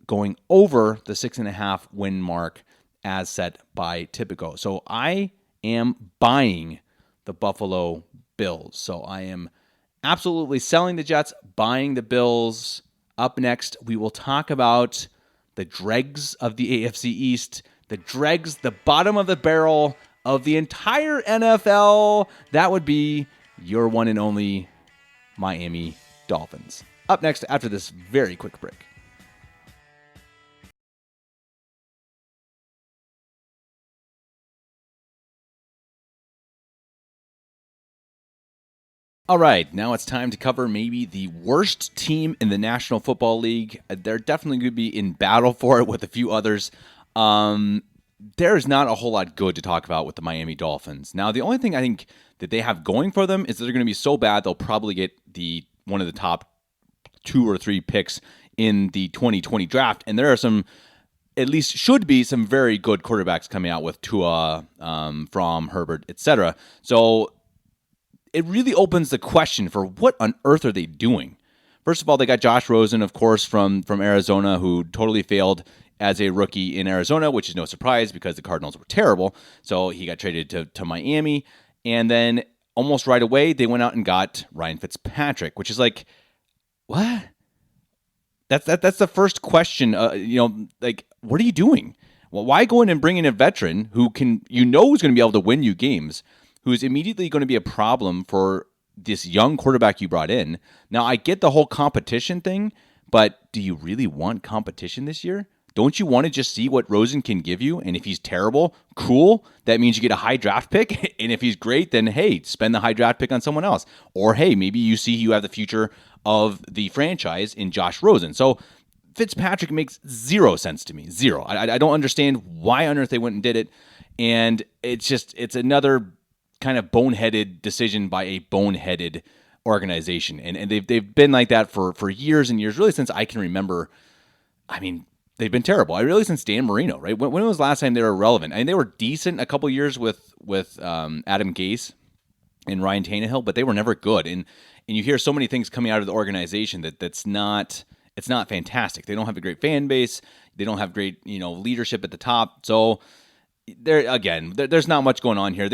[SPEAKER 3] going over the 6.5 win mark as set by Tipico. So I am buying the Buffalo Bills. So I am absolutely selling the Jets, buying the Bills. Up next, we will talk about the dregs of the AFC East, the dregs, the bottom of the barrel of the entire NFL. That would be your one and only Miami Dolphins. Up next after this very quick break. All right, now it's time to cover maybe the worst team in the National Football League. They're definitely going to be in battle for it with a few others. There's not a whole lot good to talk about with the Miami Dolphins. Now, the only thing I think that they have going for them is that they're going to be so bad they'll probably get one of the top 2 or 3 picks in the 2020 draft. And there are some, at least should be, some very good quarterbacks coming out with Tua, Fromm, Herbert, etc. So it really opens the question for what on earth are they doing? First of all, they got Josh Rosen, of course, from Arizona, who totally failed as a rookie in Arizona, which is no surprise because the Cardinals were terrible. So he got traded to Miami. And then almost right away, they went out and got Ryan Fitzpatrick, which is like, what? That's the first question. Like, what are you doing? Well, why go in and bring in a veteran who who's going to be able to win you games, who's immediately going to be a problem for this young quarterback you brought in? Now, I get the whole competition thing, but do you really want competition this year? Don't you want to just see what Rosen can give you? And if he's terrible, cool. That means you get a high draft pick. And if he's great, then hey, spend the high draft pick on someone else. Or hey, maybe you see you have the future of the franchise in Josh Rosen. So Fitzpatrick makes zero sense to me. Zero. I don't understand why on earth they went and did it. And it's another kind of boneheaded decision by a boneheaded organization. And they've been like that for years and years, really since I can remember. I mean, they've been terrible. Really since Dan Marino, right? When was the last time they were relevant? I mean, they were decent a couple years with Adam Gase and Ryan Tannehill, but they were never good. And you hear so many things coming out of the organization it's not fantastic. They don't have a great fan base. They don't have great leadership at the top. So there's not much going on here.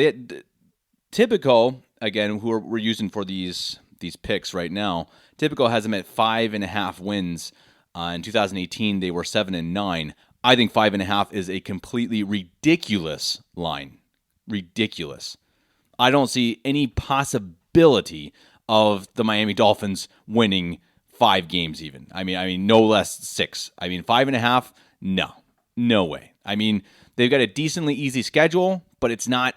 [SPEAKER 3] Tipico, again, who we're using for these picks right now, Tipico has them at 5.5 wins. In 2018, they were 7-9. I think 5.5 is a completely ridiculous line. Ridiculous. I don't see any possibility of the Miami Dolphins winning 5 games even. I mean, no less 6. I mean, 5.5, no way. I mean, they've got a decently easy schedule, but it's not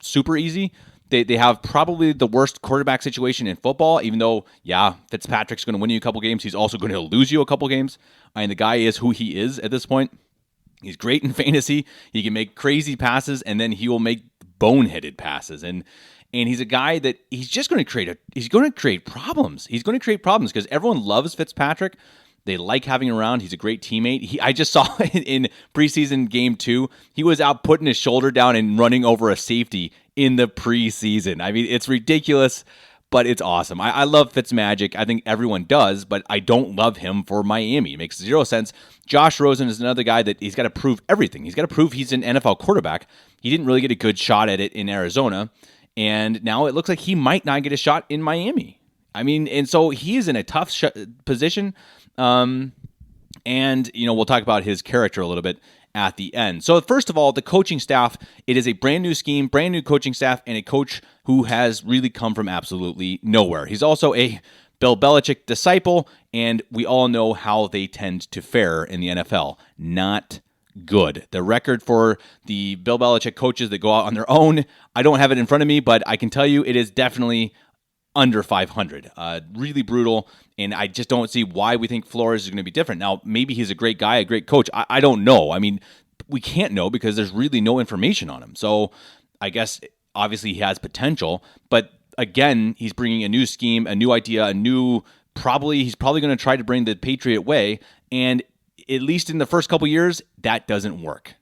[SPEAKER 3] super easy. They have probably the worst quarterback situation in football, even though, yeah, Fitzpatrick's going to win you a couple games. He's also going to lose you a couple games. I mean, the guy is who he is at this point. He's great in fantasy. He can make crazy passes, and then he will make boneheaded passes. And he's a guy that he's going to create problems. He's going to create problems because everyone loves Fitzpatrick. They like having him around. He's a great teammate. I just saw in preseason game 2, he was out putting his shoulder down and running over a safety in the preseason. I mean, it's ridiculous, but it's awesome. I love Fitzmagic. I think everyone does, but I don't love him for Miami. It makes zero sense. Josh Rosen is another guy that he's got to prove everything. He's got to prove he's an NFL quarterback. He didn't really get a good shot at it in Arizona, and now it looks like he might not get a shot in Miami. I mean, and so he is in a tough position. And, we'll talk about his character a little bit at the end. So first of all, the coaching staff, it is a brand new scheme, brand new coaching staff, and a coach who has really come from absolutely nowhere. He's also a Bill Belichick disciple, and we all know how they tend to fare in the NFL. Not good. The record for the Bill Belichick coaches that go out on their own, I don't have it in front of me, but I can tell you it is definitely under 500. Really brutal, and I just don't see why we think Flores is going to be different. Now, maybe he's a great guy, a great coach. I don't know. I mean, we can't know because there's really no information on him. So I guess obviously he has potential, but again, he's bringing a new scheme, a new idea, he's probably going to try to bring the Patriot way, and at least in the first couple years, that doesn't work.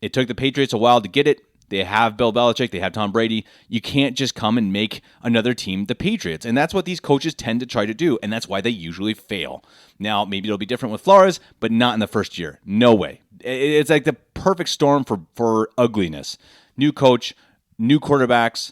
[SPEAKER 3] It took the Patriots a while to get it. They have Bill Belichick. They have Tom Brady. You can't just come and make another team the Patriots. And that's what these coaches tend to try to do, and that's why they usually fail. Now, maybe it'll be different with Flores, but not in the first year. No way. It's like the perfect storm for ugliness. New coach, new quarterbacks,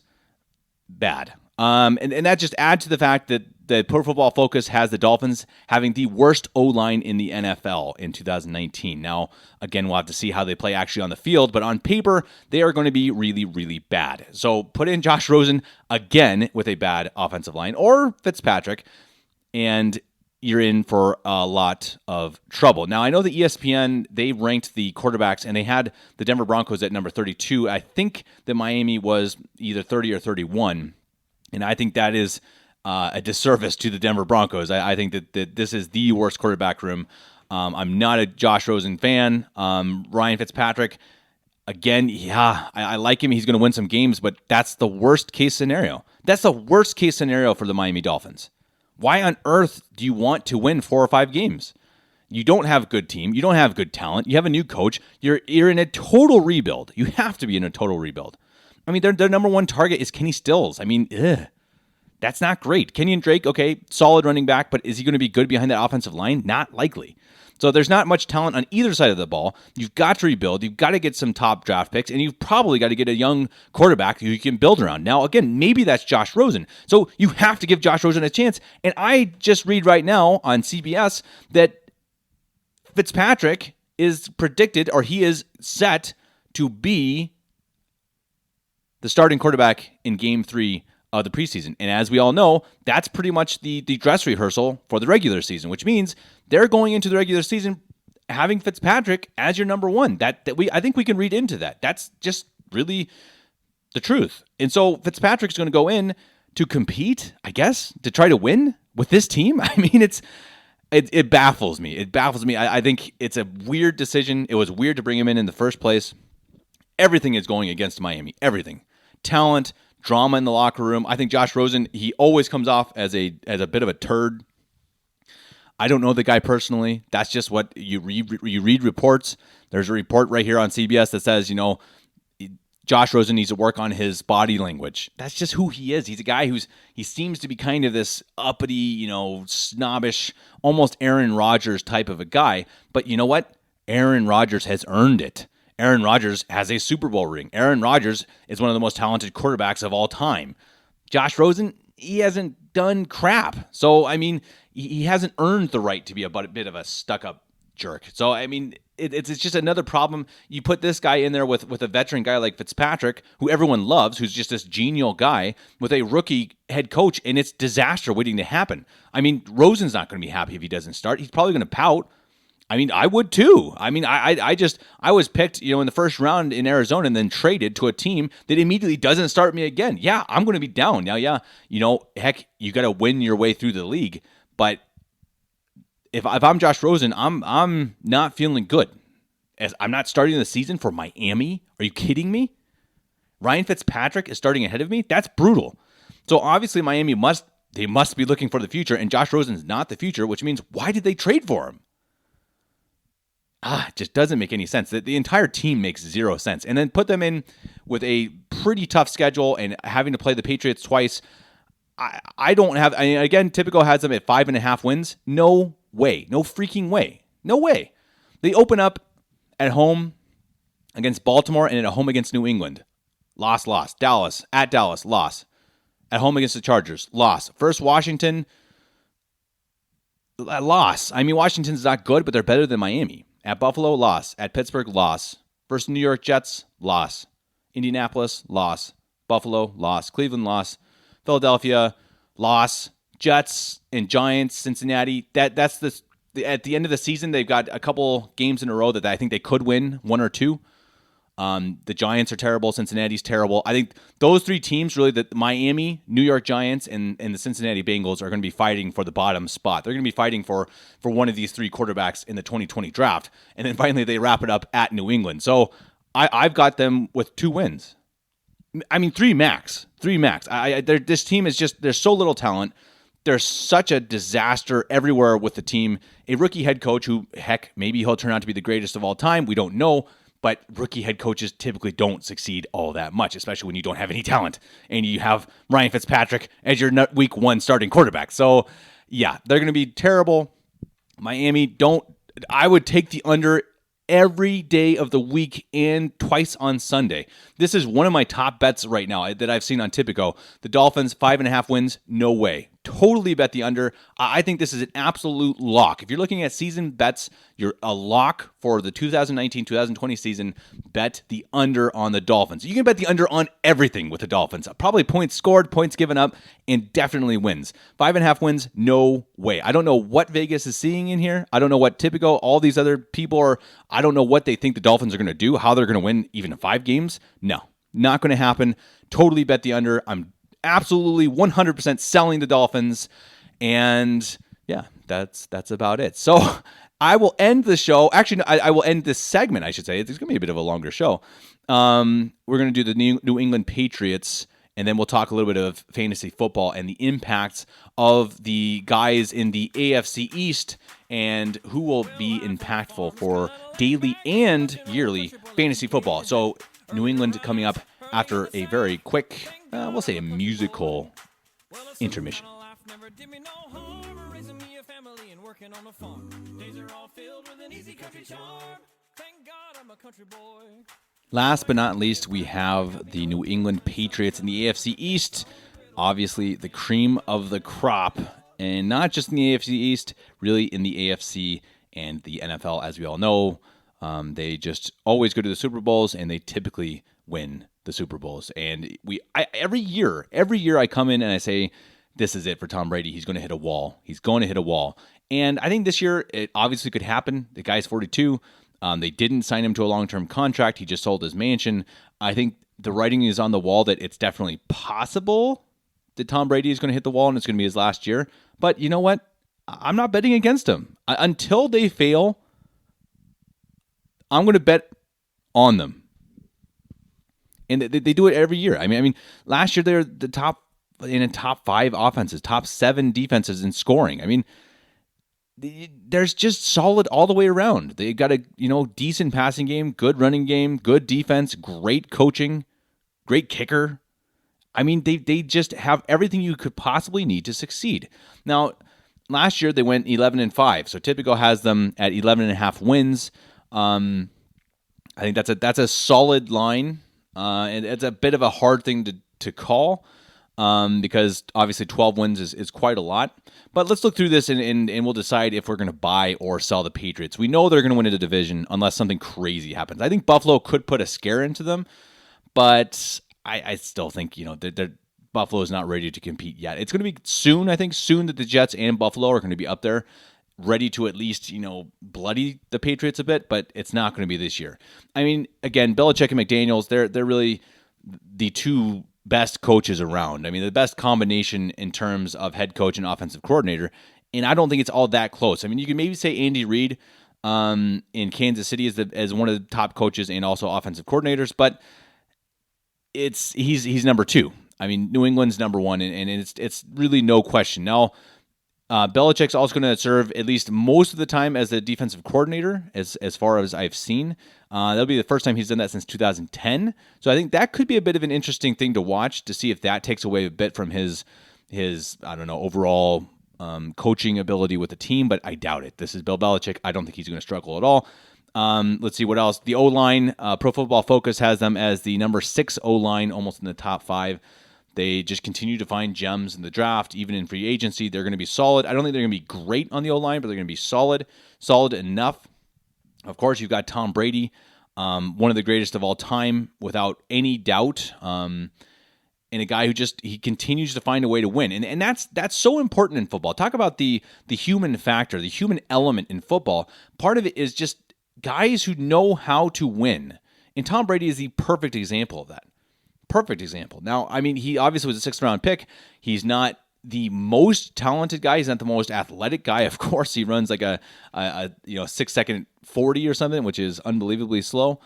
[SPEAKER 3] bad. And that just adds to the fact that the Pro Football Focus has the Dolphins having the worst O-line in the NFL in 2019. Now, again, we'll have to see how they play actually on the field, but on paper, they are going to be really, really bad. So put in Josh Rosen again with a bad offensive line, or Fitzpatrick, and you're in for a lot of trouble. Now, I know the ESPN, they ranked the quarterbacks, and they had the Denver Broncos at number 32. I think that Miami was either 30 or 31, and I think that is a disservice to the Denver Broncos. I think that this is the worst quarterback room. I'm not a Josh Rosen fan. Ryan Fitzpatrick, again, yeah, I like him. He's going to win some games, but that's the worst case scenario. That's the worst case scenario for the Miami Dolphins. Why on earth do you want to win 4 or 5 games? You don't have a good team. You don't have good talent. You have a new coach. You're in a total rebuild. You have to be in a total rebuild. I mean, their number one target is Kenny Stills. I mean, that's not great. Kenyon Drake, okay, solid running back, but is he going to be good behind that offensive line? Not likely. So there's not much talent on either side of the ball. You've got to rebuild. You've got to get some top draft picks, and you've probably got to get a young quarterback who you can build around. Now, again, maybe that's Josh Rosen. So you have to give Josh Rosen a chance. And I just read right now on CBS that Fitzpatrick is predicted, or he is set to be the starting quarterback in Game 3 of the preseason. And as we all know, that's pretty much the dress rehearsal for the regular season, which means they're going into the regular season having Fitzpatrick as your number one. I think we can read into that. That's just really the truth. And so Fitzpatrick's going to go in to compete, I guess, to try to win with this team. I mean, it baffles me. It baffles me. I think it's a weird decision. It was weird to bring him in the first place. Everything is going against Miami. Everything. Talent, drama in the locker room. I think Josh Rosen, he always comes off as a bit of a turd. I don't know the guy personally. That's just what you read reports. There's a report right here on CBS that says, Josh Rosen needs to work on his body language. That's just who he is. He's a guy he seems to be kind of this uppity, snobbish, almost Aaron Rodgers type of a guy. But you know what? Aaron Rodgers has earned it. Aaron Rodgers has a Super Bowl ring. Aaron Rodgers is one of the most talented quarterbacks of all time. Josh Rosen, he hasn't done crap. So, I mean, he hasn't earned the right to be a bit of a stuck-up jerk. So, I mean, it's just another problem. You put this guy in there with a veteran guy like Fitzpatrick, who everyone loves, who's just this genial guy, with a rookie head coach, and it's disaster waiting to happen. I mean, Rosen's not going to be happy if he doesn't start. He's probably going to pout. I mean, I would too. I mean, I was picked, in the first round in Arizona and then traded to a team that immediately doesn't start me again. Yeah, I'm going to be down. Now, yeah, heck, you got to win your way through the league. But if I'm Josh Rosen, I'm not feeling good. As I'm not starting the season for Miami. Are you kidding me? Ryan Fitzpatrick is starting ahead of me? That's brutal. So obviously Miami must be looking for the future, and Josh Rosen's not the future, which means why did they trade for him? It just doesn't make any sense. The entire team makes zero sense. And then put them in with a pretty tough schedule and having to play the Patriots twice. Again, Typical has them at 5.5 wins. No way. No freaking way. No way. They open up at home against Baltimore and at home against New England. Loss. Dallas, loss. At home against the Chargers, loss. First Washington, loss. I mean, Washington's not good, but they're better than Miami. At Buffalo, loss. At Pittsburgh, loss. Versus New York Jets, loss. Indianapolis, loss. Buffalo, loss. Cleveland, loss. Philadelphia, loss. Jets and Giants, Cincinnati. That's at the end of the season, they've got a couple games in a row that I think they could win, 1 or 2. The Giants are terrible. Cincinnati's terrible. I think those 3 teams, really, the Miami, New York Giants, and the Cincinnati Bengals are going to be fighting for the bottom spot. They're going to be fighting for one of these 3 quarterbacks in the 2020 draft. And then finally they wrap it up at New England. So I've got them with 2 wins. I mean, 3 max. 3 max. This team is just, there's so little talent. There's such a disaster everywhere with the team. A rookie head coach who, heck, maybe he'll turn out to be the greatest of all time. We don't know. But rookie head coaches typically don't succeed all that much, especially when you don't have any talent and you have Ryan Fitzpatrick as your week 1 starting quarterback. So, yeah, they're going to be terrible. Miami, I would take the under every day of the week and twice on Sunday. This is one of my top bets right now that I've seen on Tipico. The Dolphins, 5.5 wins, no way. Totally bet the under. I think this is an absolute lock. If you're looking at season bets, you're a lock for the 2019-2020 season. Bet the under on the Dolphins. You can bet the under on everything with the Dolphins. Probably points scored, points given up, and definitely wins. 5.5 wins, no way. I don't know what Vegas is seeing in here. I don't know what Tipico, all these other people are. I don't know what they think the Dolphins are going to do, how they're going to win even 5 games. No, not going to happen. Totally bet the under. I'm absolutely 100% selling the Dolphins. And yeah, that's about it. So I will end the show. Actually, no, I will end this segment, I should say. It's going to be a bit of a longer show. We're going to do the New England Patriots, and then we'll talk a little bit of fantasy football and the impacts of the guys in the AFC East and who will be impactful for daily and yearly fantasy football. So New England coming up after a very quick, we'll say a musical intermission. Last but not least, we have the New England Patriots in the AFC East. Obviously, the cream of the crop, and not just in the AFC East, really in the AFC and the NFL, as we all know. They just always go to the Super Bowls, and they typically win the Super Bowls. And every year I come in and I say, this is it for Tom Brady. He's going to hit a wall. He's going to hit a wall. And I think this year it obviously could happen. The guy's 42. They didn't sign him to a long-term contract. He just sold his mansion. I think the writing is on the wall that it's definitely possible that Tom Brady is going to hit the wall and it's going to be his last year. But you know what? I'm not betting against him. Until they fail, I'm going to bet on them. And they do it every year. I mean, last year they were the top 5 offenses, top 7 defenses in scoring. I mean, there's just solid all the way around. They got a decent passing game, good running game, good defense, great coaching, great kicker. I mean, they just have everything you could possibly need to succeed. Now, last year they went 11-5, so Tipico has them at 11.5 wins. I think that's a solid line, and it's a bit of a hard thing to call. Because obviously 12 wins is quite a lot. But let's look through this and we'll decide if we're going to buy or sell the Patriots. We know they're going to win the division unless something crazy happens. I think Buffalo could put a scare into them, but I still think, Buffalo is not ready to compete yet. It's going to be soon, I think, that the Jets and Buffalo are going to be up there, ready to at least, bloody the Patriots a bit, but it's not going to be this year. I mean, again, Belichick and McDaniels, they're really the two best coaches around. I mean, the best combination in terms of head coach and offensive coordinator, and I don't think it's all that close. I mean, you can maybe say Andy Reid in Kansas City as one of the top coaches and also offensive coordinators, but he's number 2. I mean, New England's number 1, and it's really no question. Now, Belichick's also going to serve at least most of the time as the defensive coordinator, as far as I've seen. That'll be the first time he's done that since 2010. So I think that could be a bit of an interesting thing to watch to see if that takes away a bit from his I don't know, overall coaching ability with the team, but I doubt it. This is Bill Belichick. I don't think he's going to struggle at all. Let's see what else. The O-line, Pro Football Focus has them as the number 6 O-line, almost in the top 5. They just continue to find gems in the draft, even in free agency. They're going to be solid. I don't think they're going to be great on the O-line, but they're going to be solid enough. Of course, you've got Tom Brady, one of the greatest of all time, without any doubt, and a guy who he continues to find a way to win. And that's so important in football. Talk about the human factor, the human element in football. Part of it is just guys who know how to win. And Tom Brady is the perfect example of that. Perfect example. Now, I mean, he obviously was a 6th-round pick. He's not the most talented guy. He's not the most athletic guy. Of course, he runs like a 6-second 40 or something, which is unbelievably slow.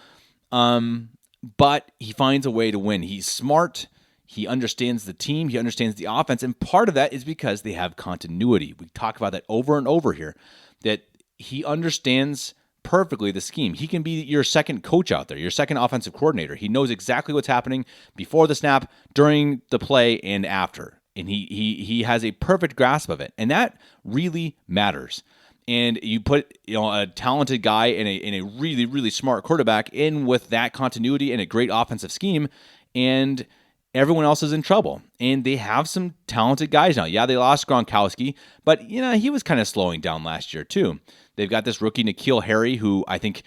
[SPEAKER 3] But he finds a way to win. He's smart. He understands the team. He understands the offense. And part of that is because they have continuity. We talk about that over and over here, that he understands perfectly the scheme. He can be your second coach out there, your second offensive coordinator. He knows exactly what's happening before the snap, during the play, and after. And he has a perfect grasp of it. And that really matters. And you put a talented guy and a really, really smart quarterback in with that continuity and a great offensive scheme, and everyone else is in trouble. And they have some talented guys now. Yeah, they lost Gronkowski, but he was kind of slowing down last year too. They've got this rookie, N'Keal Harry, who I think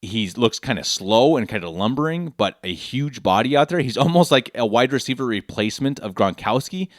[SPEAKER 3] he looks kind of slow and kind of lumbering, but a huge body out there. He's almost like a wide receiver replacement of Gronkowski.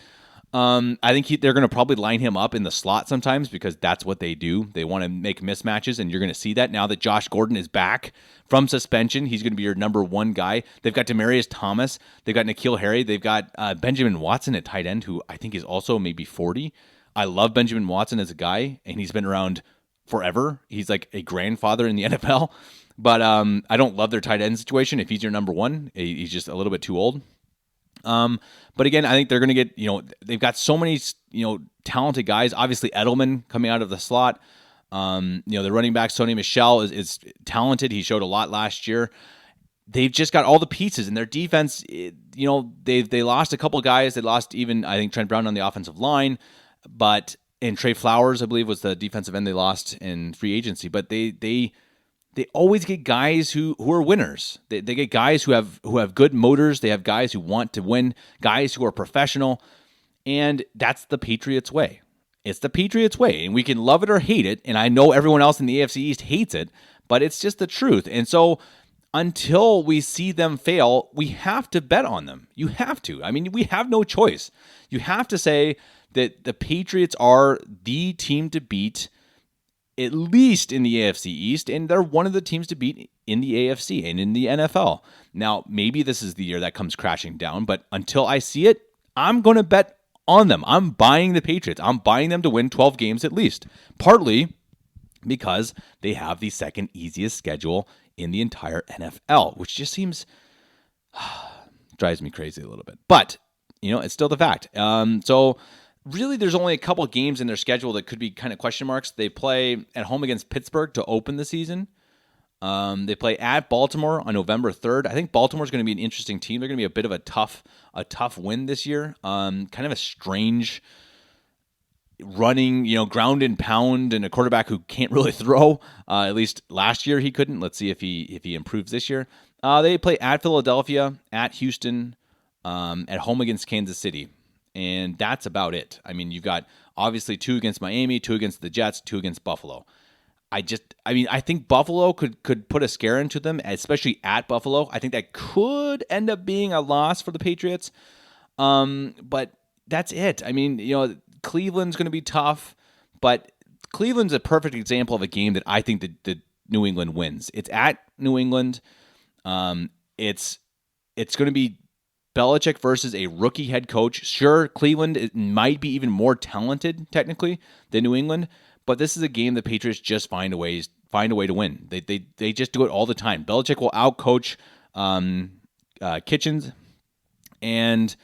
[SPEAKER 3] I think they're going to probably line him up in the slot sometimes because that's what they do. They want to make mismatches, and you're going to see that now that Josh Gordon is back from suspension. He's going to be your number one guy. They've got Demaryius Thomas. They've got N'Keal Harry. They've got Benjamin Watson at tight end, who I think is also maybe 40. I love Benjamin Watson as a guy, and he's been around forever. He's like a grandfather in the NFL. But I don't love their tight end situation. If he's your number one, he's just a little bit too old. But again, I think they're going to get, they've got so many, talented guys. Obviously, Edelman coming out of the slot. The running back, Sony Michel, is talented. He showed a lot last year. They've just got all the pieces in their defense. They lost a couple guys. They lost even, I think, Trent Brown on the offensive line. And Trey Flowers, I believe, was the defensive end they lost in free agency. But they always get guys who are winners. They get guys who have good motors. They have guys who want to win, guys who are professional, and that's the Patriots way. It's the Patriots way, and we can love it or hate it, and I know everyone else in the AFC East hates it, but it's just the truth. And so until we see them fail, we have to bet on them. You have to. I mean, we have no choice. You have to say that the Patriots are the team to beat, at least in the AFC East, and they're one of the teams to beat in the AFC and in the NFL. Now, maybe this is the year that comes crashing down, but until I see it, I'm going to bet on them. I'm buying the Patriots. I'm buying them to win 12 games at least, partly because they have the second easiest schedule in the entire NFL, which just seems drives me crazy a little bit. But, it's still the fact. So really, there's only a couple games in their schedule that could be kind of question marks. They play at home against Pittsburgh to open the season. They play at Baltimore on November 3rd. I think Baltimore's going to be an interesting team. They're going to be a bit of a tough win this year. Kind of a strange running, ground and pound, and a quarterback who can't really throw. At least last year he couldn't. Let's see if he improves this year. They play at Philadelphia, at Houston, at home against Kansas City. And that's about it. I mean, you've got obviously 2 against Miami, 2 against the Jets, 2 against Buffalo. I think Buffalo could put a scare into them, especially at Buffalo. I think that could end up being a loss for the Patriots. But that's it. I mean, Cleveland's going to be tough, but Cleveland's a perfect example of a game that I think that New England wins. It's at New England. It's going to be Belichick versus a rookie head coach. Sure, Cleveland might be even more talented technically than New England, but this is a game the Patriots just find a way to win. They just do it all the time. Belichick will outcoach Kitchens, and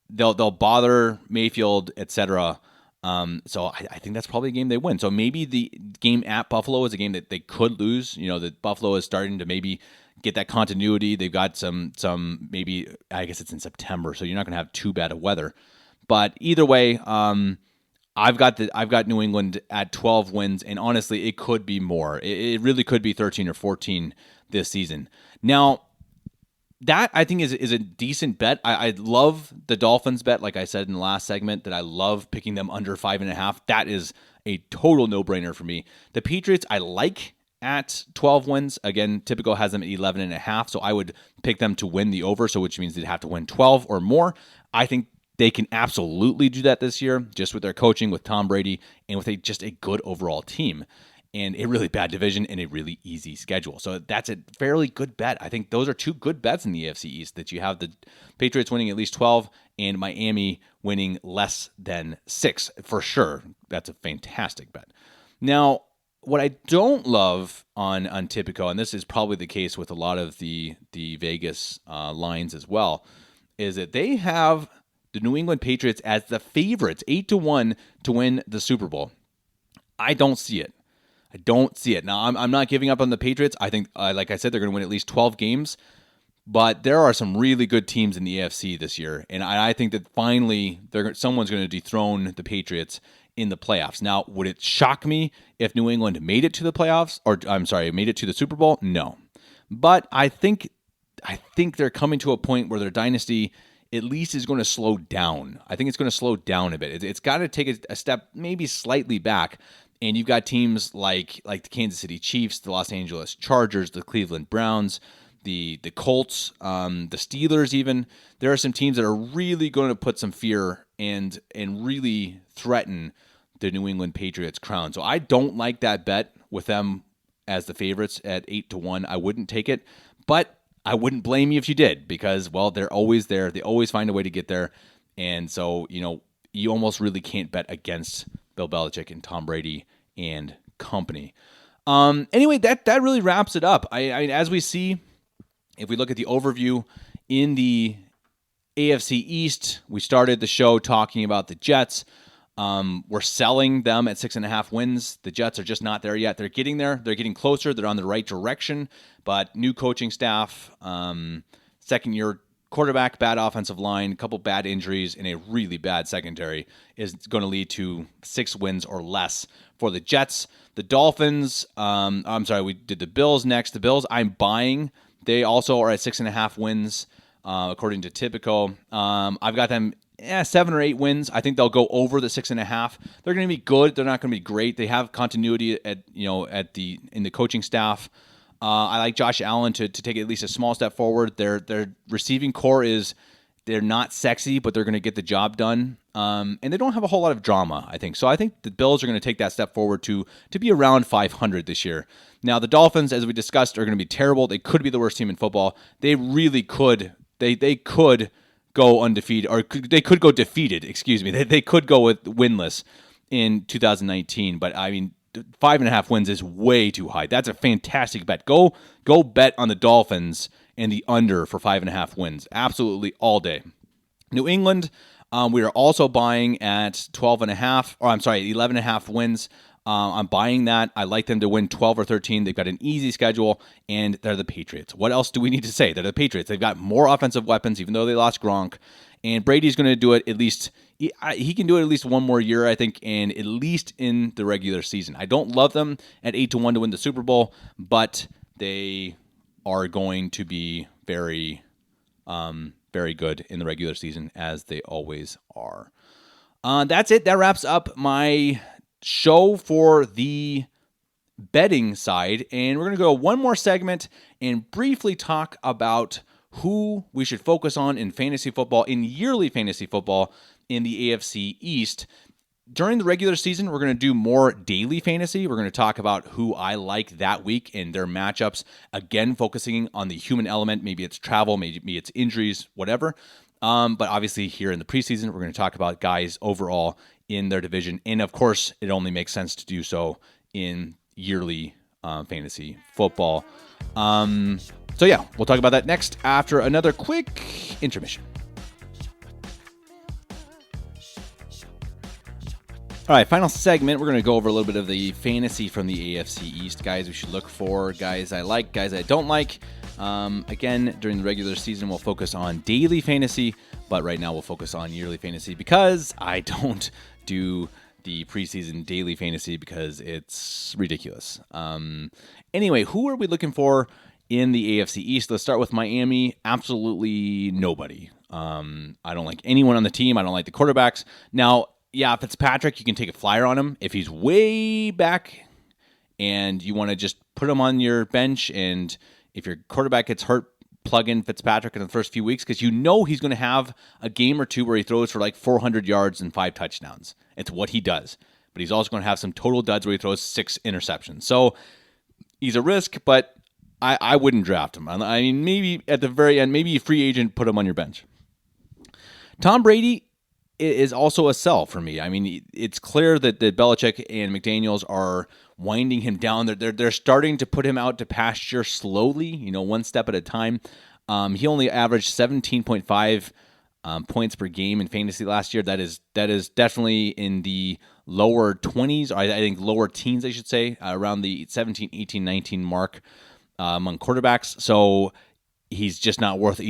[SPEAKER 3] they'll bother Mayfield, etc. So I think that's probably a game they win. So maybe the game at Buffalo is a game that they could lose. That Buffalo is starting to maybe get that continuity. They've got some maybe, I guess it's in September, so you're not going to have too bad of weather. But either way, I've got New England at 12 wins, and honestly, it could be more. It really could be 13 or 14 this season. Now, that I think is a decent bet. I love the Dolphins bet, like I said in the last segment, that I love picking them under 5.5. That is a total no-brainer for me. The Patriots I like at 12 wins. Again, Typical has them at 11.5, so I would pick them to win the over, so which means they'd have to win 12 or more. I think they can absolutely do that this year, just with their coaching, with Tom Brady, and with just a good overall team, and a really bad division and a really easy schedule. So that's a fairly good bet. I think those are two good bets in the AFC East, that you have the Patriots winning at least 12 and Miami winning less than 6 for sure. That's a fantastic bet. Now, what I don't love on Tipico, and this is probably the case with a lot of the Vegas lines as well, is that they have the New England Patriots as the favorites, 8-1 to win the Super Bowl. I don't see it. Now, I'm not giving up on the Patriots. I think, like I said, they're going to win at least 12 games. But there are some really good teams in the AFC this year. And I think that finally someone's going to dethrone the Patriots in the playoffs. Now, would it shock me if New England made it to the playoffs? Made it to the Super Bowl? No. But I think they're coming to a point where their dynasty at least is going to slow down. I think it's going to slow down a bit. It's got to take a step maybe slightly back. And you've got teams like the Kansas City Chiefs, the Los Angeles Chargers, the Cleveland Browns, the Colts, the Steelers even. There are some teams that are really going to put some fear and really threaten the New England Patriots crown. So I don't like that bet with them as the favorites at 8-1. I wouldn't take it, but I wouldn't blame you if you did, because, well, they're always there. They always find a way to get there. And so, you almost really can't bet against Bill Belichick and Tom Brady and company. Anyway, that really wraps it up. I as we see, if we look at the overview in the AFC East, we started the show talking about the Jets. We're selling them at 6.5 wins. The Jets are just not there yet. They're getting there. They're getting closer. They're on the right direction. But new coaching staff, second-year quarterback, bad offensive line, a couple bad injuries, and a really bad secondary is going to lead to 6 wins or less for the Jets. The Dolphins, we did the Bills next. The Bills, I'm buying. They also are at 6.5 wins, according to Tipico. I've got them 7 or 8 wins. I think they'll go over the 6.5. They're going to be good. They're not going to be great. They have continuity in the coaching staff. I like Josh Allen to take at least a small step forward. Their receiving core they're not sexy, but they're going to get the job done. And they don't have a whole lot of drama, I think. So I think the Bills are going to take that step forward to be around 500 this year. Now, the Dolphins, as we discussed, are going to be terrible. They could be the worst team in football. They really could. They could go undefeated, or they could go defeated, excuse me. They could go with winless in 2019. But, 5.5 wins is way too high. That's a fantastic bet. Go bet on the Dolphins and the under for 5.5 wins. Absolutely all day. New England, we are also buying at 11.5 wins. I'm buying that. I like them to win 12 or 13. They've got an easy schedule, and they're the Patriots. What else do we need to say? They're the Patriots. They've got more offensive weapons, even though they lost Gronk. And Brady's going to do it at least. He can do it at least one more year, I think, and at least in the regular season. I don't love them at 8-1 to win the Super Bowl, but they are going to be very, very good in the regular season, as they always are. That's it. That wraps up my show for the betting side, and we're going to go one more segment and briefly talk about who we should focus on in fantasy football, in yearly fantasy football in the AFC East. During the regular season, we're going to do more daily fantasy. We're going to talk about who I like that week and their matchups, again, focusing on the human element. Maybe it's travel, maybe it's injuries, whatever. But obviously here in the preseason, we're going to talk about guys overall in their division. And of course, it only makes sense to do so in yearly fantasy football. So yeah, we'll talk about that next after another quick intermission. All right, final segment. We're going to go over a little bit of the fantasy from the AFC East. Guys we should look for, guys I like, guys I don't like. Again, during the regular season, we'll focus on daily fantasy, but right now we'll focus on yearly fantasy because I don't do the preseason daily fantasy because it's ridiculous. Anyway, who are we looking for in the AFC East. Let's start with Miami. Absolutely nobody. I don't like anyone on the team. I don't like the quarterbacks. Now, yeah, Fitzpatrick, you can take a flyer on him. If he's way back and you want to just put him on your bench, and if your quarterback gets hurt, plug in Fitzpatrick in the first few weeks, because you know he's going to have a game or two where he throws for like 400 yards and 5 touchdowns. It's what he does. But he's also going to have some total duds where he throws 6 interceptions. So he's a risk, but I wouldn't draft him. I mean, maybe at the very end, maybe a free agent, put him on your bench. Tom Brady is also a sell for me. I mean, it's clear that Belichick and McDaniels are winding him down. They're starting to put him out to pasture slowly, one step at a time. He only averaged 17.5 points per game in fantasy last year. That is definitely in the lower 20s, or I think lower teens, I should say, around the 17, 18, 19 mark among quarterbacks. So he's not worth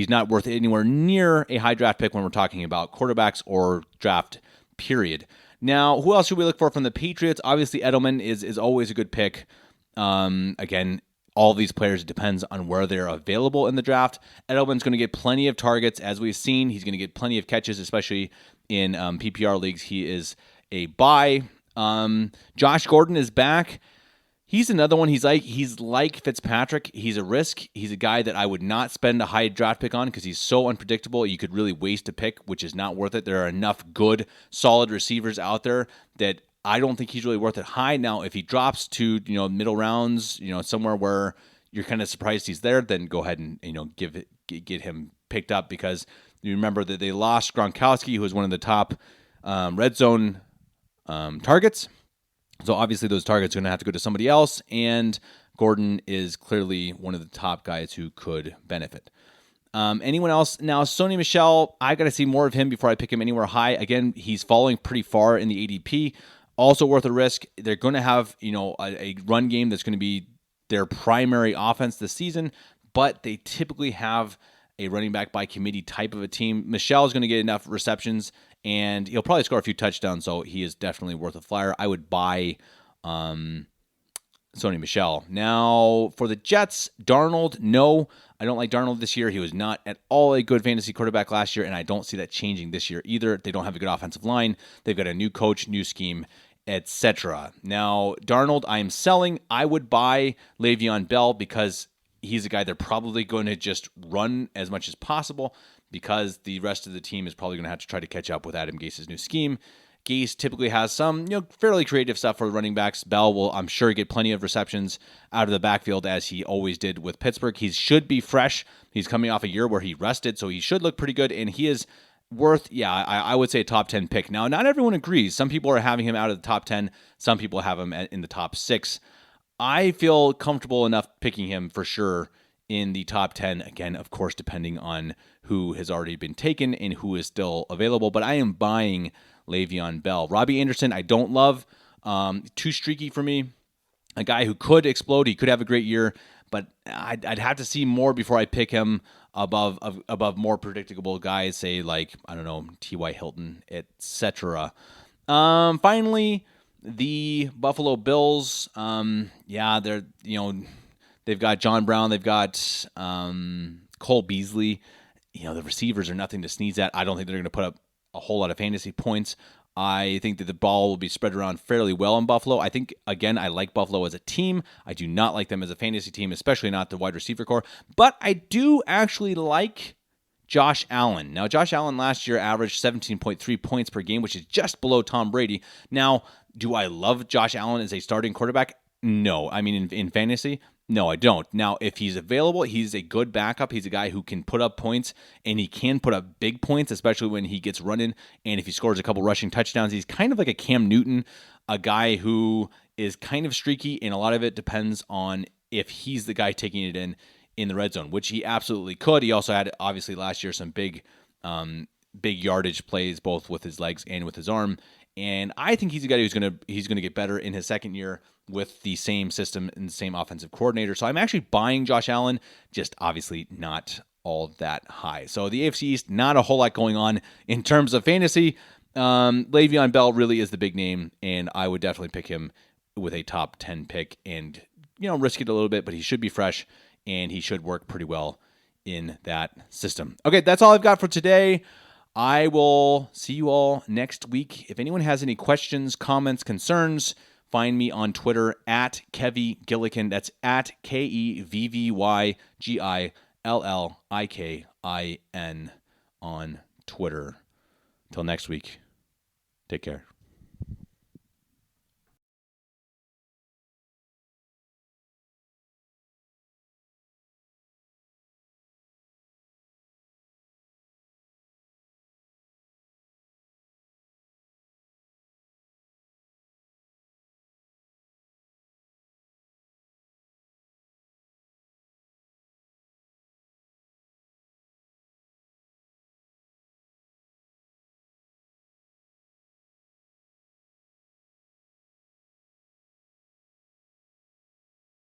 [SPEAKER 3] anywhere near a high draft pick when we're talking about quarterbacks or draft period. Now, who else should we look for from the Patriots? Obviously, Edelman is always a good pick. Again, all of these players, it depends on where they're available in the draft. Edelman's going to get plenty of targets, as we've seen. He's going to get plenty of catches, especially in PPR leagues. He is a buy. Josh Gordon is back. He's another one. He's like Fitzpatrick. He's a risk. He's a guy that I would not spend a high draft pick on because he's so unpredictable. You could really waste a pick, which is not worth it. There are enough good, solid receivers out there that I don't think he's really worth it high. Now, if he drops to middle rounds, somewhere where you're kind of surprised he's there, then go ahead and get him picked up, because you remember that they lost Gronkowski, who was one of the top red zone targets. So obviously those targets are going to have to go to somebody else, and Gordon is clearly one of the top guys who could benefit. Anyone else? Now, Sony Michel, I got to see more of him before I pick him anywhere high. Again, he's falling pretty far in the ADP. Also worth a risk. They're going to have a run game that's going to be their primary offense this season, but they typically have a running back by committee type of a team. Michel is going to get enough receptions, and he'll probably score a few touchdowns, so he is definitely worth a flyer. I would buy Sony Michel. Now, for the Jets, Darnold, no. I don't like Darnold this year. He was not at all a good fantasy quarterback last year, and I don't see that changing this year either. They don't have a good offensive line. They've got a new coach, new scheme, etc. Now, Darnold, I am selling. I would buy Le'Veon Bell because he's a guy they're probably going to just run as much as possible, because the rest of the team is probably going to have to try to catch up with Adam Gase's new scheme. Gase typically has some, fairly creative stuff for running backs. Bell will, I'm sure, get plenty of receptions out of the backfield, as he always did with Pittsburgh. He should be fresh. He's coming off a year where he rested, so he should look pretty good, and he is worth, I would say a top 10 pick. Now, not everyone agrees. Some people are having him out of the top 10. Some people have him in the top 6. I feel comfortable enough picking him for sure in the top 10. Again, of course, depending on who has already been taken and who is still available. But I am buying Le'Veon Bell. Robbie Anderson, I don't love. Too streaky for me. A guy who could explode. He could have a great year, but I'd have to see more before I pick him above more predictable guys, say like, I don't know, T.Y. Hilton, etc. Finally, the Buffalo Bills. They've got John Brown. They've got Cole Beasley. The receivers are nothing to sneeze at. I don't think they're going to put up a whole lot of fantasy points. I think that the ball will be spread around fairly well in Buffalo. I think, again, I like Buffalo as a team. I do not like them as a fantasy team, especially not the wide receiver core. But I do actually like Josh Allen. Now, Josh Allen last year averaged 17.3 points per game, which is just below Tom Brady. Now, do I love Josh Allen as a starting quarterback? No. I mean, in fantasy, no, I don't. Now, if he's available, he's a good backup. He's a guy who can put up points, and he can put up big points, especially when he gets running. And if he scores a couple rushing touchdowns, he's kind of like a Cam Newton, a guy who is kind of streaky, and a lot of it depends on if he's the guy taking it in the red zone, which he absolutely could. He also had, obviously, last year some big yardage plays, both with his legs and with his arm. And I think he's a guy who's going to get better in his second year with the same system and the same offensive coordinator. So I'm actually buying Josh Allen, just obviously not all that high. So the AFC East, not a whole lot going on in terms of fantasy. Le'Veon Bell really is the big name, and I would definitely pick him with a top 10 pick and risk it a little bit, but he should be fresh and he should work pretty well in that system. Okay, that's all I've got for today. I will see you all next week. If anyone has any questions, comments, concerns, find me on Twitter at Kevy Gillikin. That's at KEVVYGILLIKIN on Twitter. Till next week, take care.